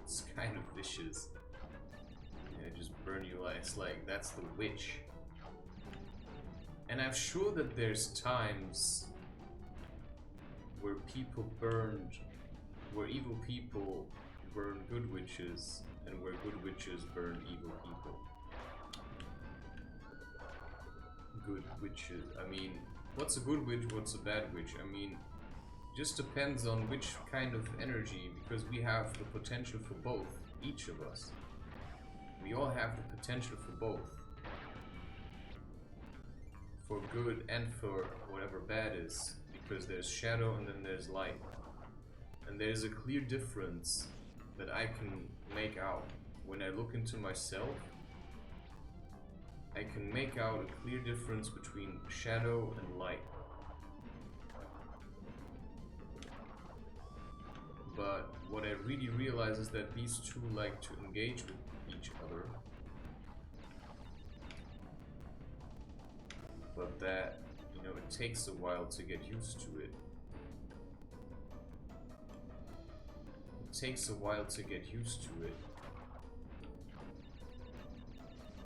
It's kind of vicious. Yeah, just burn you like, it's like, that's the witch. And I'm sure that there's times where people burned, where evil people burn good witches, and where good witches burn evil people. Good witches, I mean, what's a good witch, what's a bad witch? I mean, just depends on which kind of energy, because we have the potential for both, each of us. We all have the potential for both. For good and for whatever bad is, because there's shadow and then there's light. And there's a clear difference that I can make out. When I look into myself, I can make out a clear difference between shadow and light. But what I really realize is that these two like to engage with each other. But that, you know, it takes a while to get used to it. It takes a while to get used to it.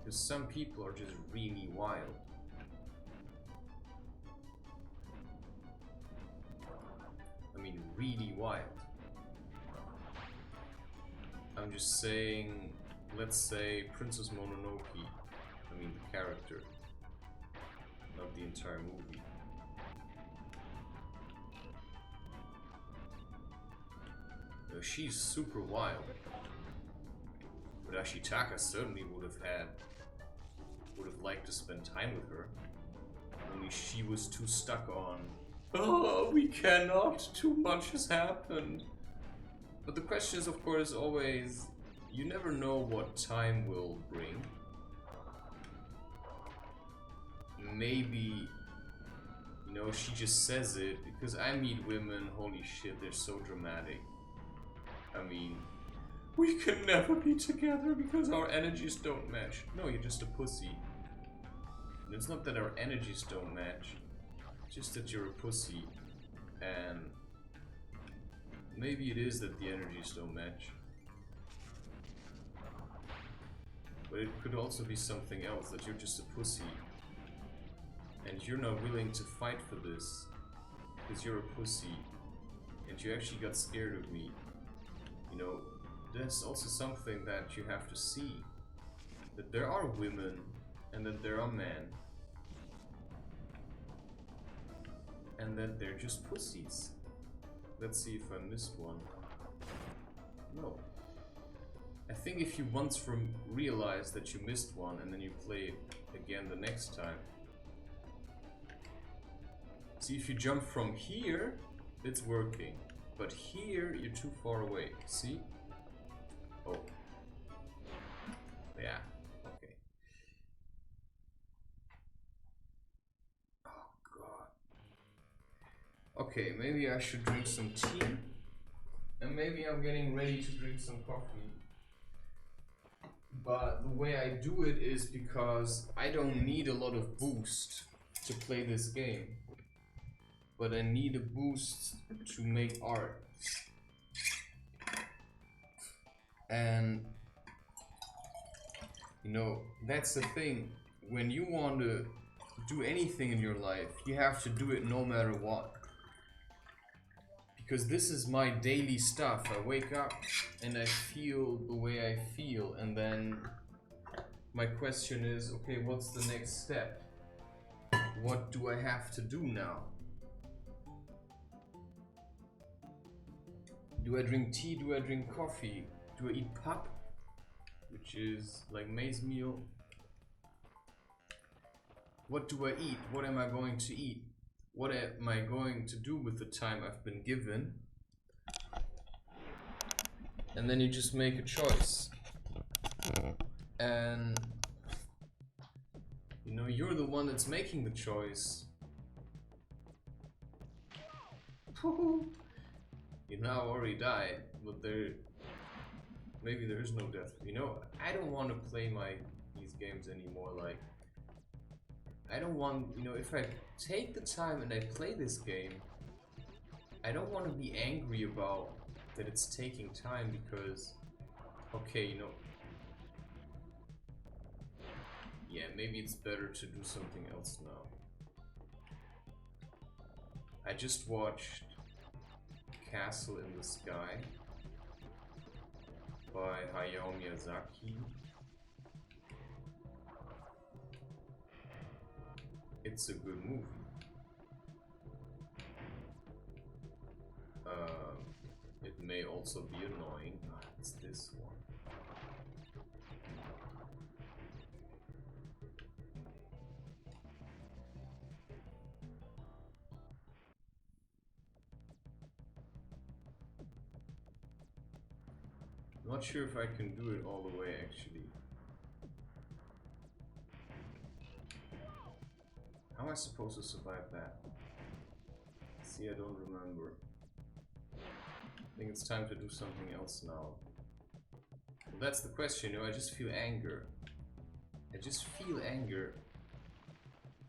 Because some people are just really wild. I mean, really wild. I'm just saying, let's say Princess Mononoke, I mean the character, not the entire movie. You know, she's super wild, but Ashitaka certainly would have liked to spend time with her. Only she was too stuck on, oh, we cannot, too much has happened. But the question is, of course, always, you never know what time will bring. Maybe, you know, she just says it, because I meet women, holy shit, they're so dramatic. I mean, we can never be together because our energies don't match. No, you're just a pussy. And it's not that our energies don't match, it's just that you're a pussy. And maybe it is that the energies don't match. But it could also be something else, that you're just a pussy. And you're not willing to fight for this, because you're a pussy. And you actually got scared of me. You know, there's also something that you have to see. That there are women, and that there are men. And that they're just pussies. Let's see if I missed one. No. I think if you once realize that you missed one and then you play it again the next time. See, if you jump from here, it's working. But here, you're too far away. See? Oh. Yeah. Okay. Oh, God. Okay, maybe I should drink some tea. And maybe I'm getting ready to drink some coffee. But the way I do it is because I don't need a lot of boost to play this game. But I need a boost to make art. And, you know, that's the thing. When you want to do anything in your life, you have to do it no matter what. Because this is my daily stuff. I wake up and I feel the way I feel, and then my question is, okay, what's the next step? What do I have to do now? Do I drink tea? Do I drink coffee? Do I eat pap? Which is like maize meal. What do I eat? What am I going to eat? what am I going to do with the time I've been given? And then you just make a choice. And you know, you're the one that's making the choice. You know, I already died, but maybe there is no death. You know, I don't want to play these games anymore. Like, I don't want, you know, if I take the time and I play this game, I don't want to be angry about that it's taking time because, okay, you know, yeah, maybe it's better to do something else now. I just watched Castle in the Sky by Hayao Miyazaki. It's a good movie. It may also be annoying. It's this one. Not sure if I can do it all the way actually. How am I supposed to survive that? See, I don't remember. I think it's time to do something else now. Well, that's the question, you know, I just feel anger. I just feel anger.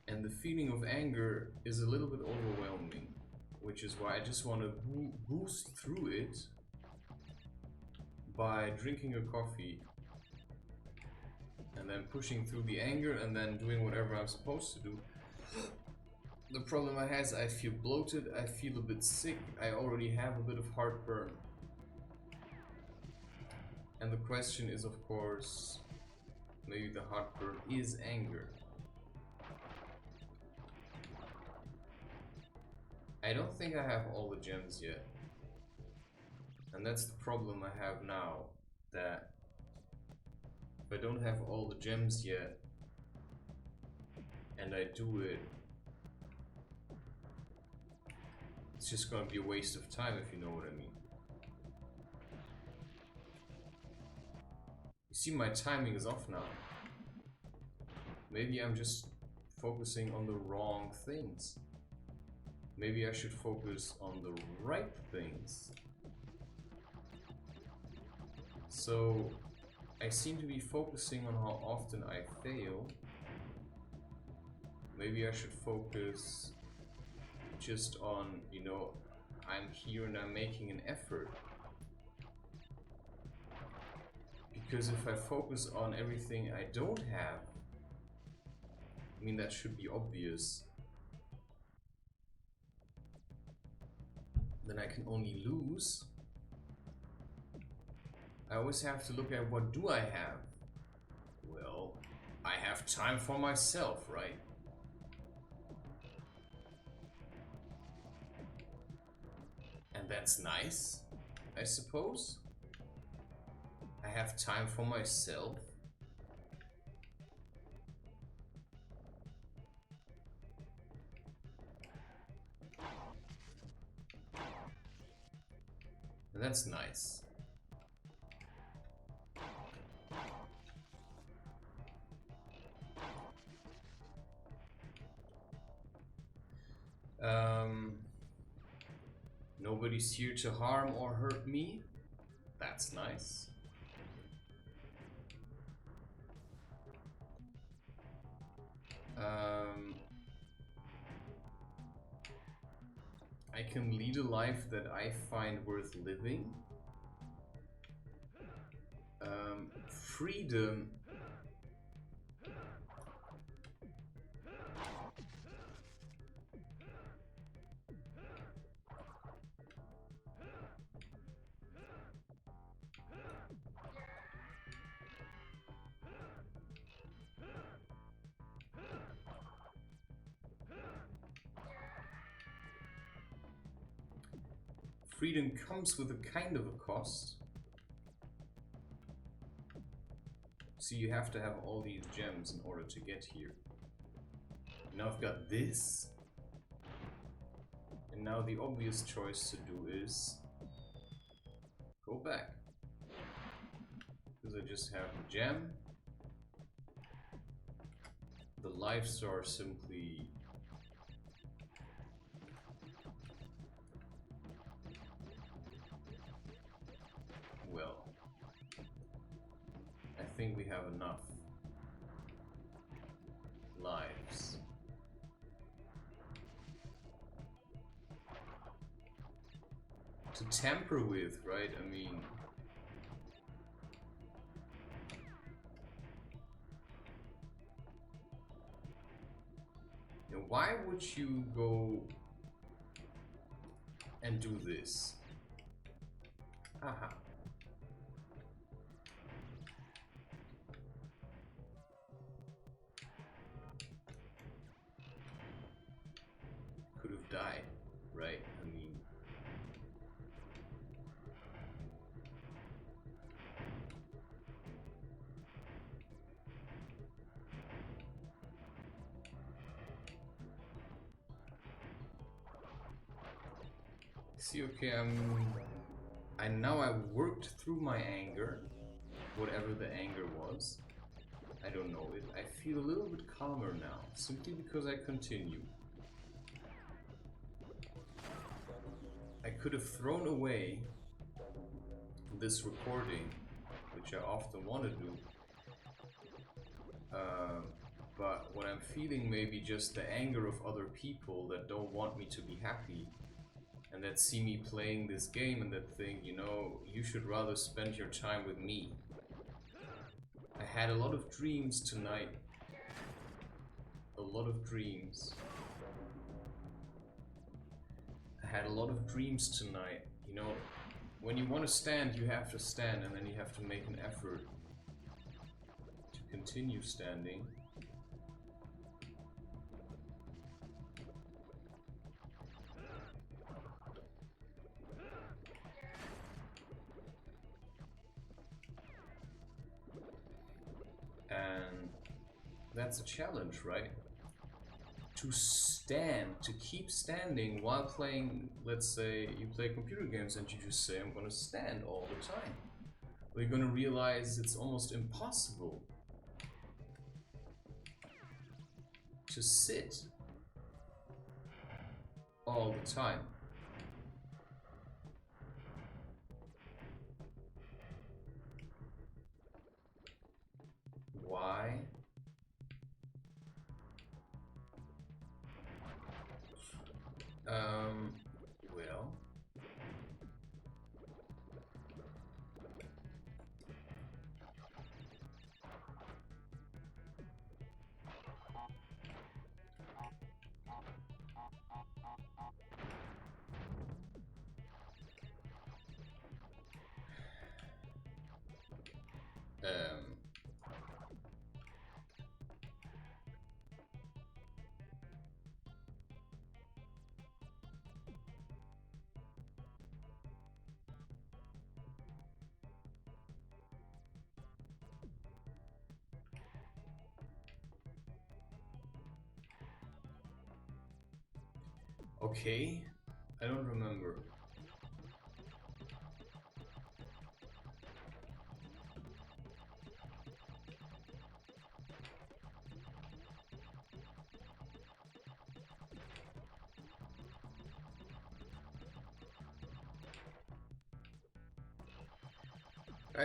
And the feeling of anger is a little bit overwhelming. Which is why I just want to boost through it by drinking a coffee. And then pushing through the anger and then doing whatever I'm supposed to do. The problem I have is I feel bloated, I feel a bit sick, I already have a bit of heartburn. And the question is, of course, maybe the heartburn is anger. I don't think I have all the gems yet. And that's the problem I have now, that if I don't have all the gems yet, and I do it, it's just gonna be a waste of time, if you know what I mean. You see, my timing is off now. Maybe I'm just focusing on the wrong things. Maybe I should focus on the right things. So, I seem to be focusing on how often I fail. Maybe I should focus just on, you know, I'm here and I'm making an effort. Because if I focus on everything I don't have, I mean, that should be obvious. Then I can only lose. I always have to look at what do I have? Well, I have time for myself, right? And that's nice, I suppose. I have time for myself. And that's nice. Nobody's here to harm or hurt me. That's nice. I can lead a life that I find worth living. Freedom. Freedom comes with a kind of a cost. So you have to have all these gems in order to get here. Now I've got this. And now the obvious choice to do is go back. Because I just have the gem. The lives are simply... well, I think we have enough lives. To tamper with, right? I mean... you know, why would you go and do this? Aha. Could have died, right? I mean... see, okay, now I worked through my anger, whatever the anger was. I don't know it. I feel a little bit calmer now, simply because I continue. I could have thrown away this recording, which I often want to do. But what I'm feeling may be just the anger of other people that don't want me to be happy. And that see me playing this game and that think, you know, you should rather spend your time with me. I had a lot of dreams tonight. A lot of dreams. I had a lot of dreams tonight. You know, when you want to stand, you have to stand, and then you have to make an effort to continue standing. And that's a challenge, right? To stand, to keep standing while playing, let's say you play computer games and you just say, I'm gonna stand all the time. Well, you're gonna realize it's almost impossible to sit all the time. Why? Well... okay, I don't remember.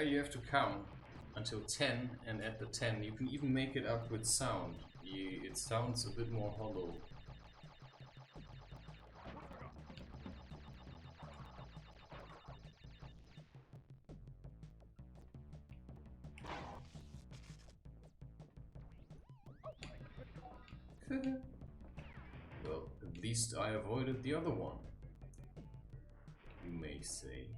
You have to count until 10, and at the 10 you can even make it up with sound. It sounds a bit more hollow. Well, at least I avoided the other one, you may say.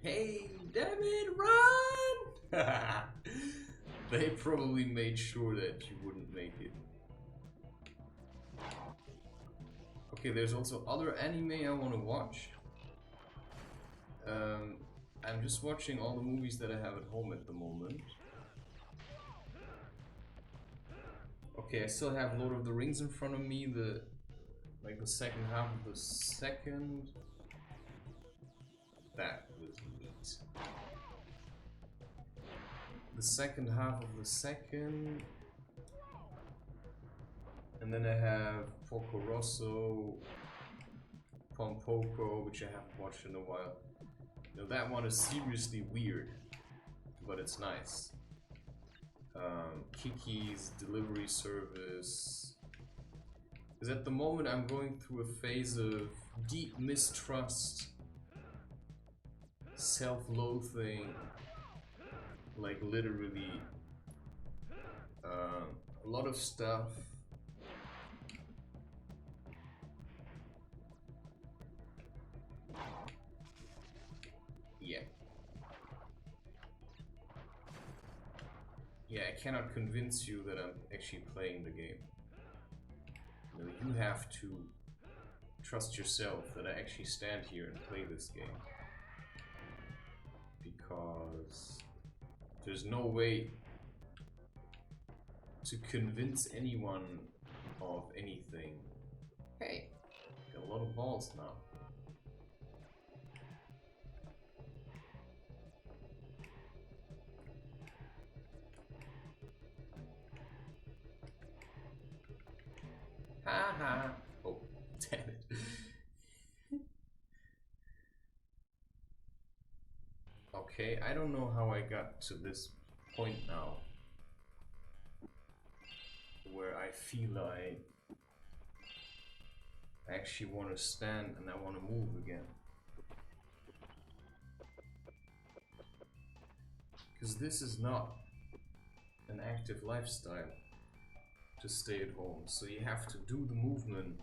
Hey, damn it, run! They probably made sure that you wouldn't make it. Okay, there's also other anime I want to watch. I'm just watching all the movies that I have at home at the moment. Okay, I still have Lord of the Rings in front of me, the second half of the second. That was neat. The second half of the second. And then I have Porco Rosso, Pompoko, which I haven't watched in a while. Now that one is seriously weird, but it's nice. Kiki's Delivery Service. Because at the moment I'm going through a phase of deep mistrust, self-loathing, like literally a lot of stuff. Yeah. Yeah, I cannot convince you that I'm actually playing the game. You know, you have to trust yourself that I actually stand here and play this game. Because there's no way to convince anyone of anything. Hey, got a lot of balls now. Haha. Oh, damn it. Okay, I don't know how I got to this point now where I feel like I actually want to stand and I want to move again. Because this is not an active lifestyle to stay at home, so you have to do the movement.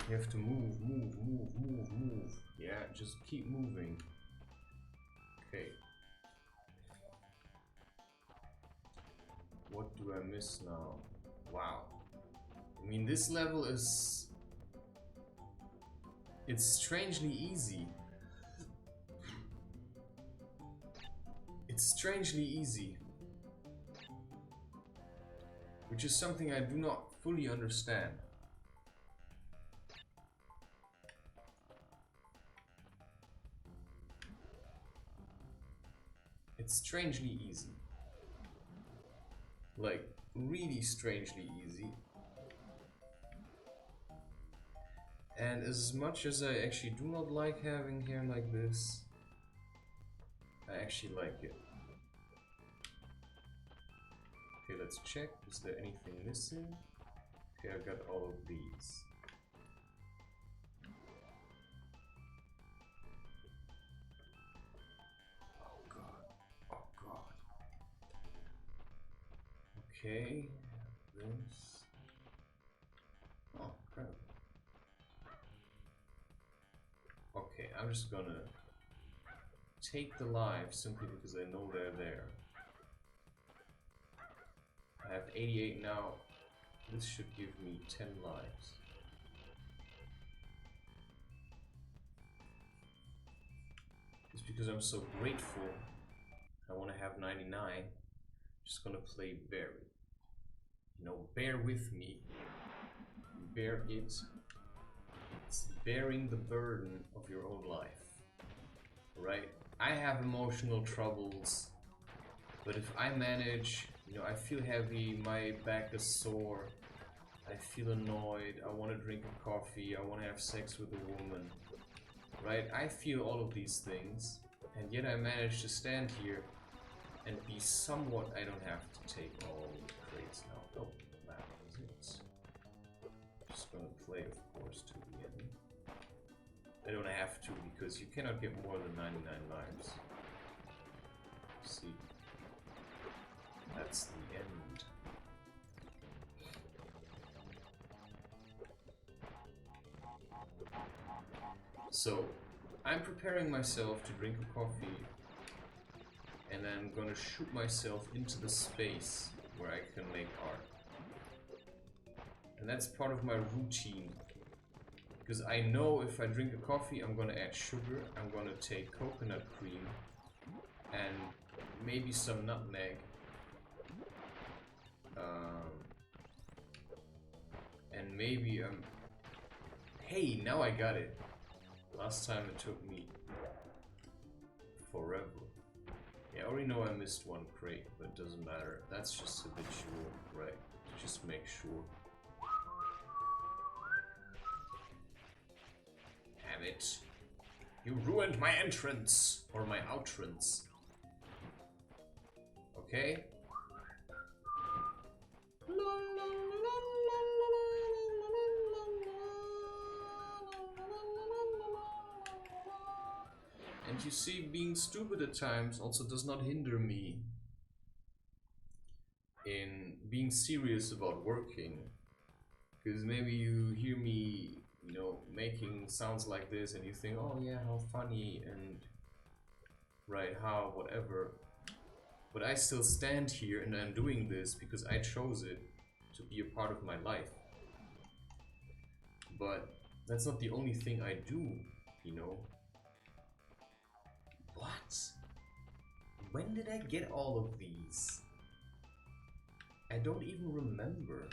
You have to move, move, move, move, move. Yeah, just keep moving. Okay. What do I miss now? Wow. I mean, this level is... it's strangely easy. It's strangely easy. Which is something I do not fully understand. It's strangely easy. Like, really strangely easy. And as much as I actually do not like having hair like this, I actually like it. Okay, let's check. Is there anything missing? Okay, I've got all of these. Oh god. Oh god. Okay, this. Oh crap. Okay, I'm just gonna take the lives simply because I know they're there. I have 88 now. This should give me 10 lives. Just because I'm so grateful, I want to have 99. I'm just gonna play Barry. You know, bear with me. Bear it. It's bearing the burden of your own life. Right? I have emotional troubles, but if I manage, you know, I feel heavy, my back is sore, I feel annoyed, I want to drink a coffee, I want to have sex with a woman, right? I feel all of these things, and yet I manage to stand here and be somewhat, I don't have to take all the crates now. Oh, that was it. Just gonna play, of course, to the end. I don't have to, because you cannot get more than 99 lives. See? That's the end. So, I'm preparing myself to drink a coffee, and then I'm gonna shoot myself into the space where I can make art. And that's part of my routine. Because I know if I drink a coffee, I'm gonna add sugar, I'm gonna take coconut cream, and maybe some nutmeg. And maybe, hey, now I got it. Last time it took me forever. Yeah, I already know I missed one crate, but it doesn't matter. That's just habitual, right? Just make sure. Damn it. You ruined my entrance! Or my outrance. Okay? And you see, being stupid at times also does not hinder me in being serious about working. Because maybe you hear me, you know, making sounds like this and you think, oh yeah, how funny, and right, how, whatever. But I still stand here and I'm doing this because I chose it to be a part of my life. But that's not the only thing I do, you know. What? When did I get all of these? I don't even remember.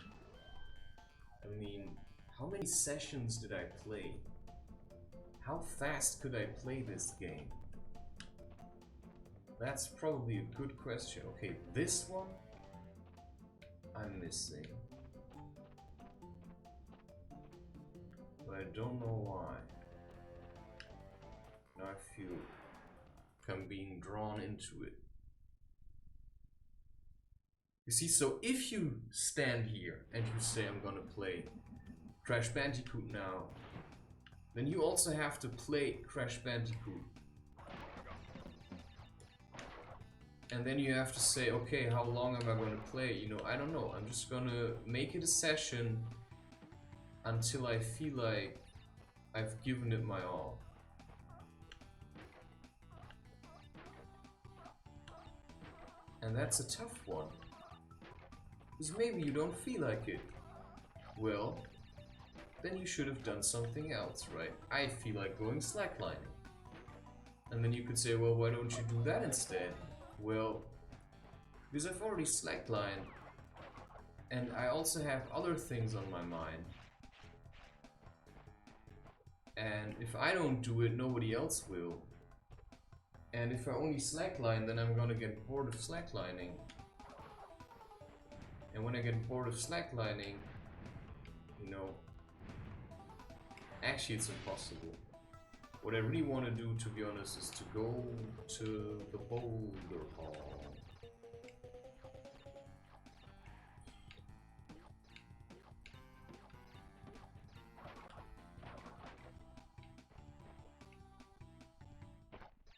I mean, how many sessions did I play? How fast could I play this game? That's probably a good question. Okay, this one I'm missing. But I don't know why. Now I feel like I'm being drawn into it. You see, so if you stand here and you say I'm gonna play Crash Bandicoot now, then you also have to play Crash Bandicoot. And then you have to say, okay, how long am I gonna play? You know, I don't know. I'm just gonna make it a session until I feel like I've given it my all. And that's a tough one. Because maybe you don't feel like it. Well, then you should have done something else, right? I feel like going slacklining. And then you could say, well, why don't you do that instead? Well, because I've already slacklined. And I also have other things on my mind. And if I don't do it, nobody else will. And if I only slackline, then I'm gonna get bored of slacklining. And when I get bored of slacklining, you know, actually it's impossible. What I really want to do, to be honest, is to go to the boulder hall.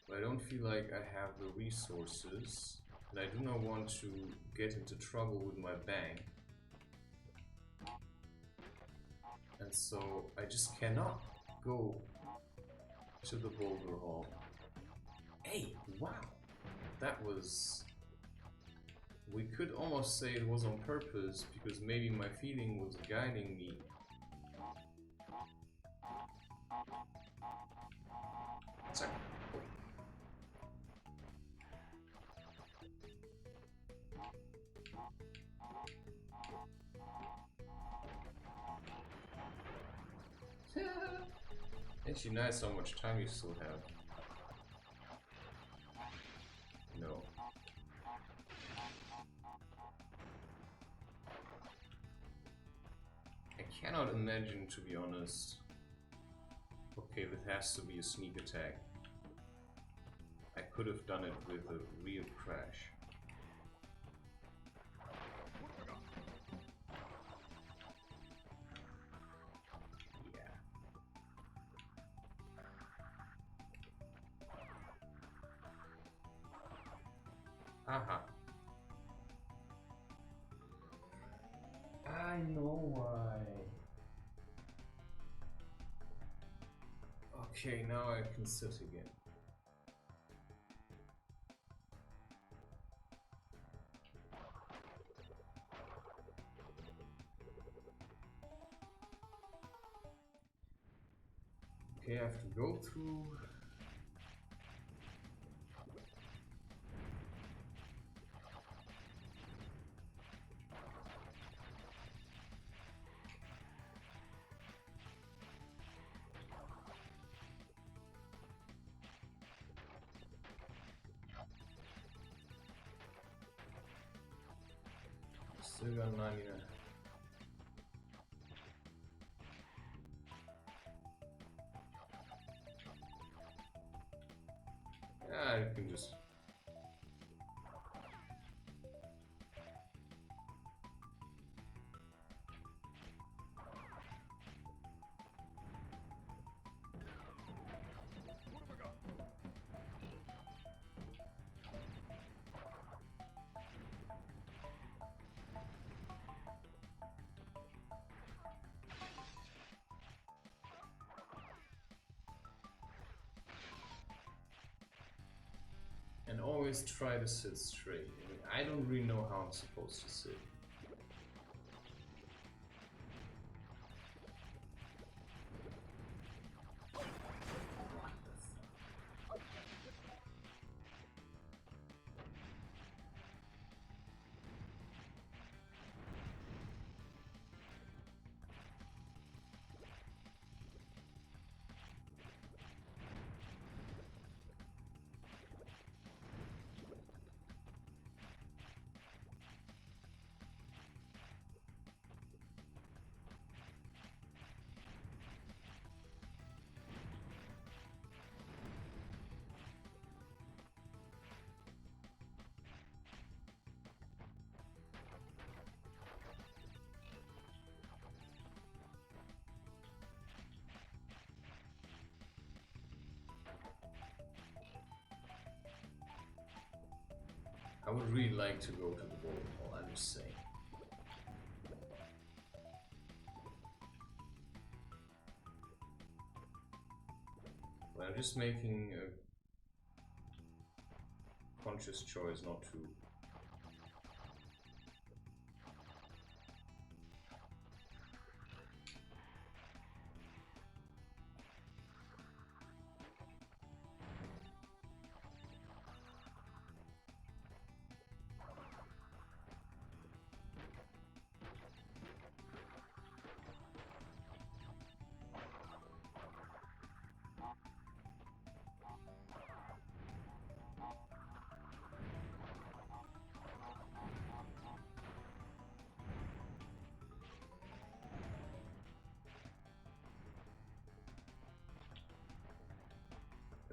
But I don't feel like I have the resources, and I do not want to get into trouble with my bank. And so I just cannot go to the boulder hall. Hey, wow! That was... We could almost say it was on purpose, because maybe my feeling was guiding me. Sorry. Actually, nice how much time you still have. No. I cannot imagine, to be honest. Okay, that has to be a sneak attack. I could have done it with a real crash. Haha. I know why. Okay, now I can sit again. Okay, I have to go through. Still got 99. Yeah, I can just. And always try to sit straight. I mean, I don't really know how I'm supposed to sit. I would really like to go to the bowling hall, I'm just saying. But I'm just making a conscious choice not to.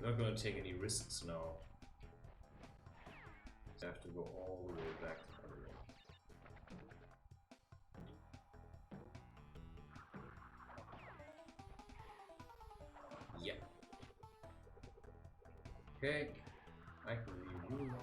I'm not gonna take any risks now. I have to go all the way back to Barbarian. Yeah. Okay. I can leave you alive.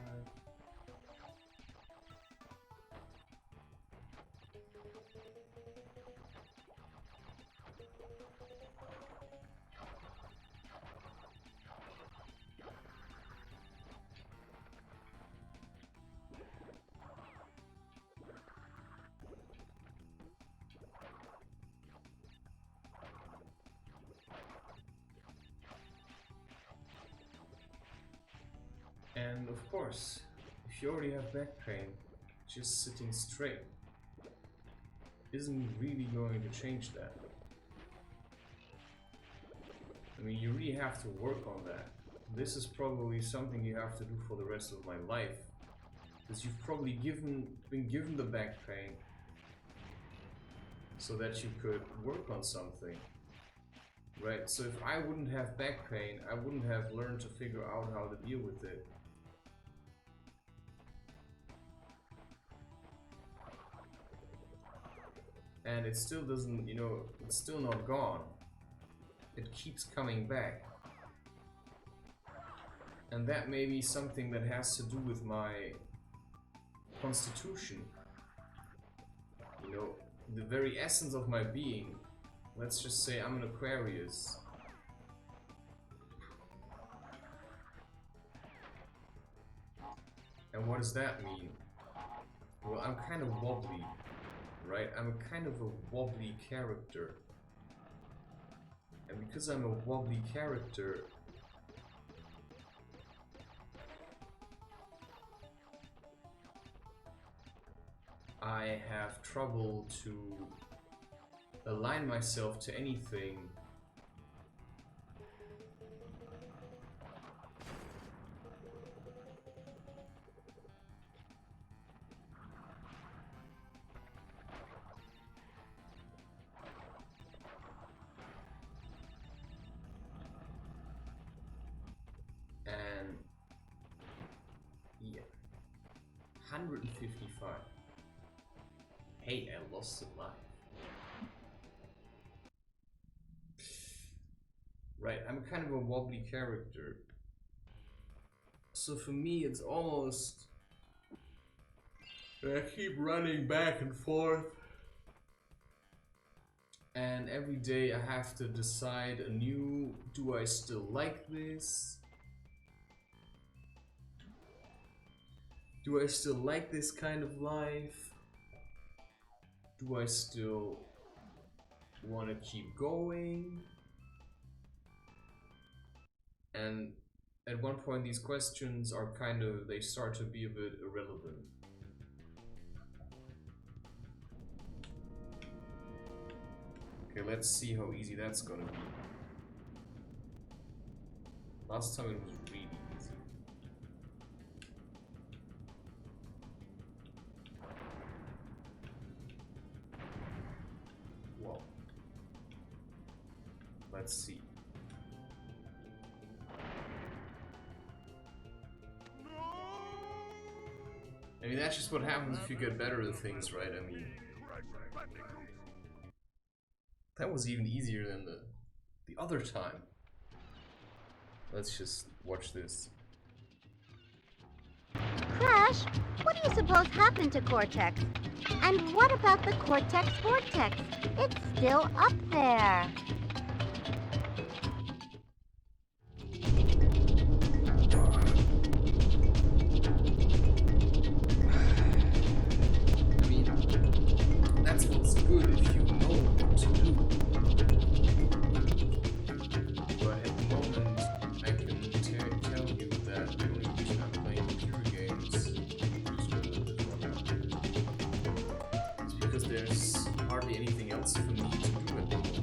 And of course, if you already have back pain, just sitting straight isn't really going to change that. I mean, you really have to work on that. This is probably something you have to do for the rest of my life, because you've probably been given the back pain so that you could work on something. Right? So if I wouldn't have back pain, I wouldn't have learned to figure out how to deal with it. And it still doesn't, you know, it's still not gone. It keeps coming back. And that may be something that has to do with my constitution. You know, the very essence of my being. Let's just say I'm an Aquarius. what does that mean? Well, I'm kind of wobbly, right? I'm a kind of a wobbly character. And because I'm a wobbly character, I have trouble to align myself to anything and yeah, 155. Hey, I lost a life. Right, I'm kind of a wobbly character. So for me, it's almost... I keep running back and forth. And every day I have to decide anew, do I still like this? Do I still like this kind of life? Do I still want to keep going? And at one point these questions are kind of, they start to be a bit irrelevant. Okay, let's see how easy that's gonna be. Last time it was really easy. Whoa. Let's see. I mean, that's just what happens if you get better at things, right? I mean, that was even easier than the other time. Let's just watch this. Crash, what do you suppose happened to Cortex? And what about the Cortex Vortex? It's still up there. I mean, that's what's good if you know what to do. But at the moment, I can tell you that the only reason I'm playing computer games is because there's hardly anything else for me to do at the moment.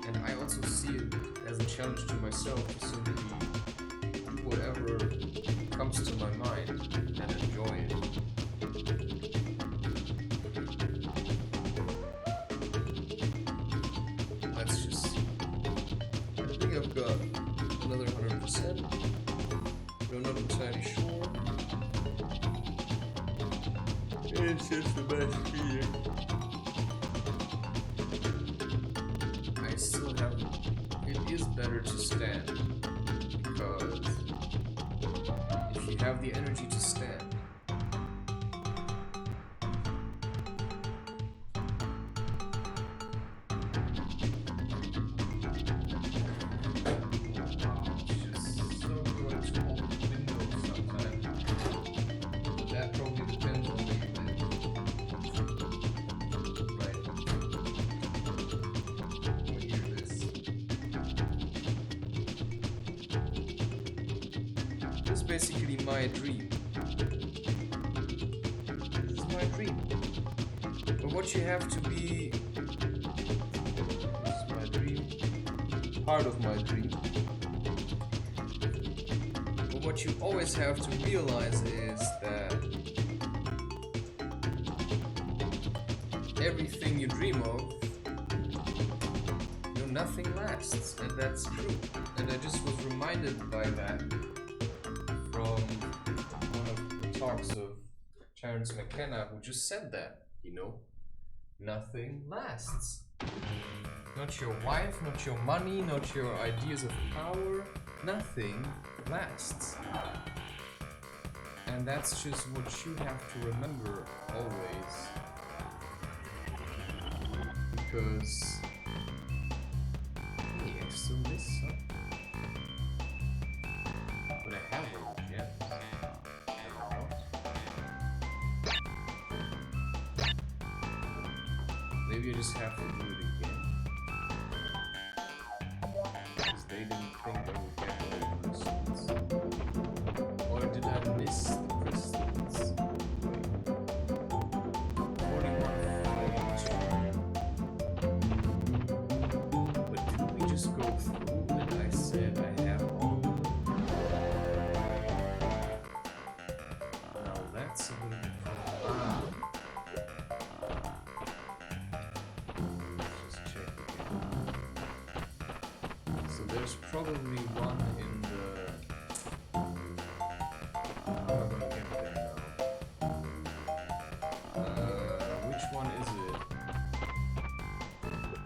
And I also see it as a challenge to myself to simply do whatever comes to my mind and enjoy it. Let's just see. I think I've got another 100%. But I'm not entirely sure. It's just the best feeling. I still have... It is better to stand. Because if you have the energy to stand, basically my dream. This is my dream. But what you have to be... This is my dream. Part of my dream. But what you always have to realize is that everything you dream of, you know, nothing lasts. And that's true. And I just was reminded by that from one of the talks of Terence McKenna, who just said that, you know, nothing lasts. Not your wife, not your money, not your ideas of power, nothing lasts. And that's just what you have to remember always. Because... Yes. still miss some. But I have all the gems. Have I not? Maybe I just have to do it again. Because they didn't think I would get all the crystals. Or did I miss the crystals? Wait. 41, 42. But didn't we just go through and I said I have all of them? Now that's a little bit problem. Let's just check again. So there's probably one in the... How am I gonna get there now? Which one is it?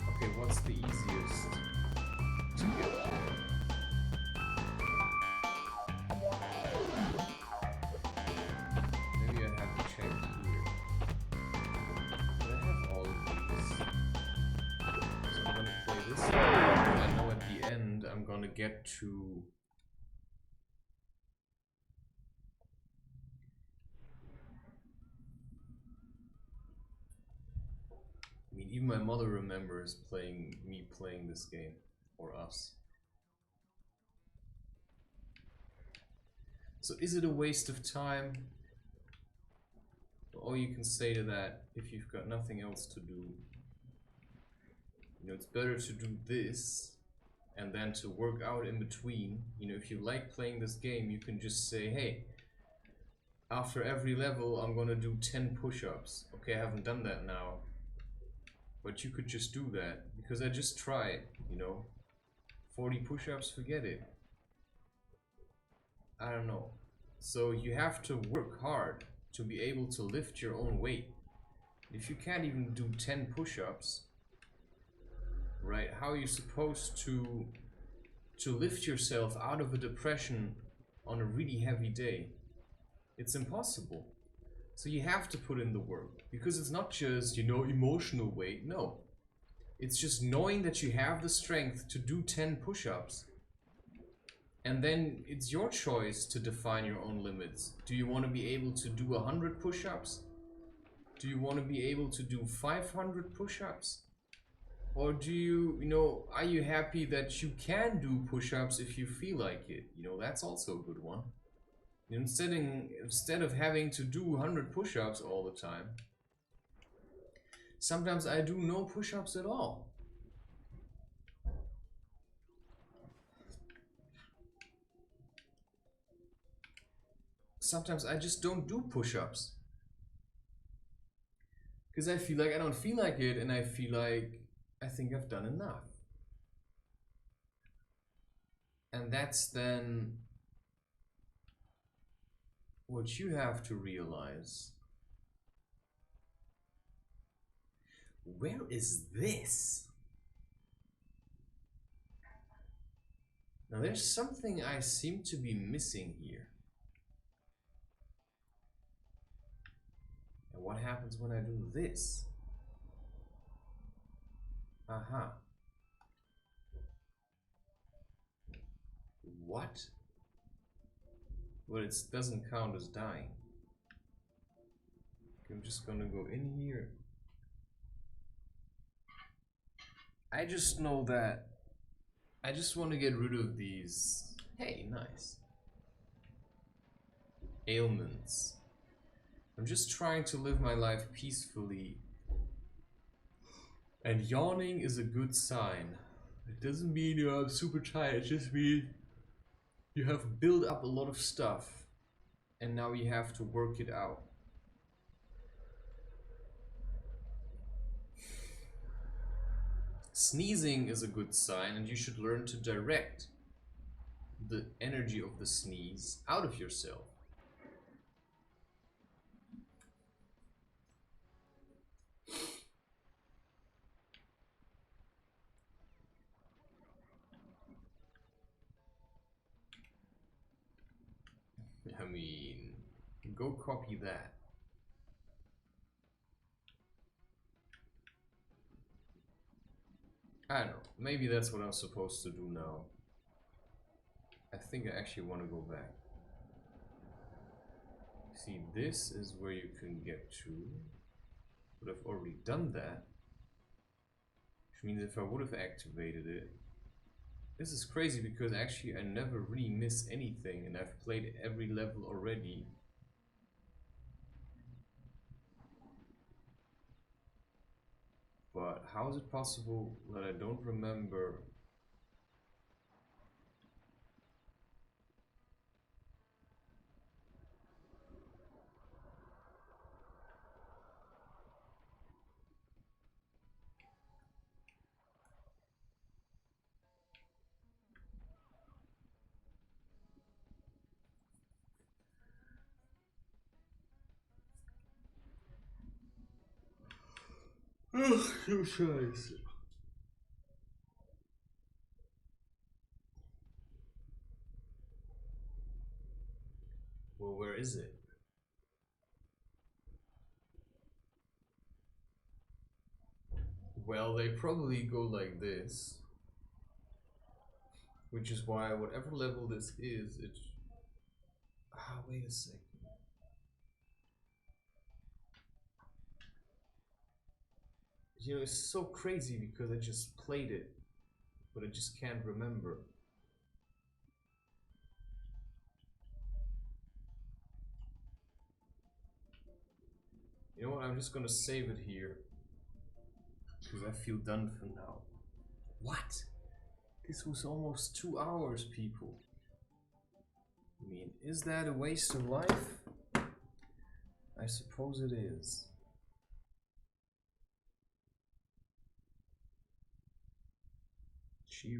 Okay, what's the easiest to get there? Maybe I have to check here. But I have all of these. So I'm gonna play this one. I know at the end I'm gonna get to... I mean, even my mother remembers me playing this game, or us. So is it a waste of time? All you can say to that, if you've got nothing else to do, you know, it's better to do this and then to work out in between. You know, if you like playing this game, you can just say, hey, after every level I'm gonna do 10 push-ups. Okay, I haven't done that now. But you could just do that, because I just tried, you know. 40 push-ups, forget it. I don't know. So you have to work hard to be able to lift your own weight. If you can't even do 10 push-ups, right, how are you supposed to lift yourself out of a depression on a really heavy day? It's impossible. So you have to put in the work, because it's not just, you know, emotional weight. No, it's just knowing that you have the strength to do 10 push-ups, and then it's your choice to define your own limits. Do you want to be able to do 100 push-ups? Do you want to be able to do 500 push-ups? Or do you, you know, are you happy that you can do push-ups if you feel like it? You know, that's also a good one. Instead of having to do 100 push-ups all the time, sometimes I do no push-ups at all. Sometimes I just don't do push-ups. Because I feel like I don't feel like it, and I feel like I think I've done enough. And that's then what you have to realize. Where is this? Now there's something I seem to be missing here. And what happens when I do this? Aha. What? Well, it doesn't count as dying. I'm just gonna go in here. I just know that I just want to get rid of these. Hey, nice. Ailments. I'm just trying to live my life peacefully. And yawning is a good sign. It doesn't mean you're super tired, it just means you have built up a lot of stuff and now you have to work it out. Sneezing is a good sign, and you should learn to direct the energy of the sneeze out of yourself. I mean, go copy that. I don't know. Maybe that's what I'm supposed to do now. I think I actually want to go back. See, this is where you can get to. But I've already done that. Which means if I would have activated it... This is crazy because actually I never really miss anything and I've played every level already. But how is it possible that I don't remember? Ugh, du Scheiße. Well, where is it? Well, they probably go like this. Which is why whatever level this is, it... Ah, wait a second. You know, it's so crazy because I just played it, but I just can't remember. You know what, I'm just gonna save it here. Because I feel done for now. What? This was almost 2 hours, people. I mean, is that a waste of life? I suppose it is. She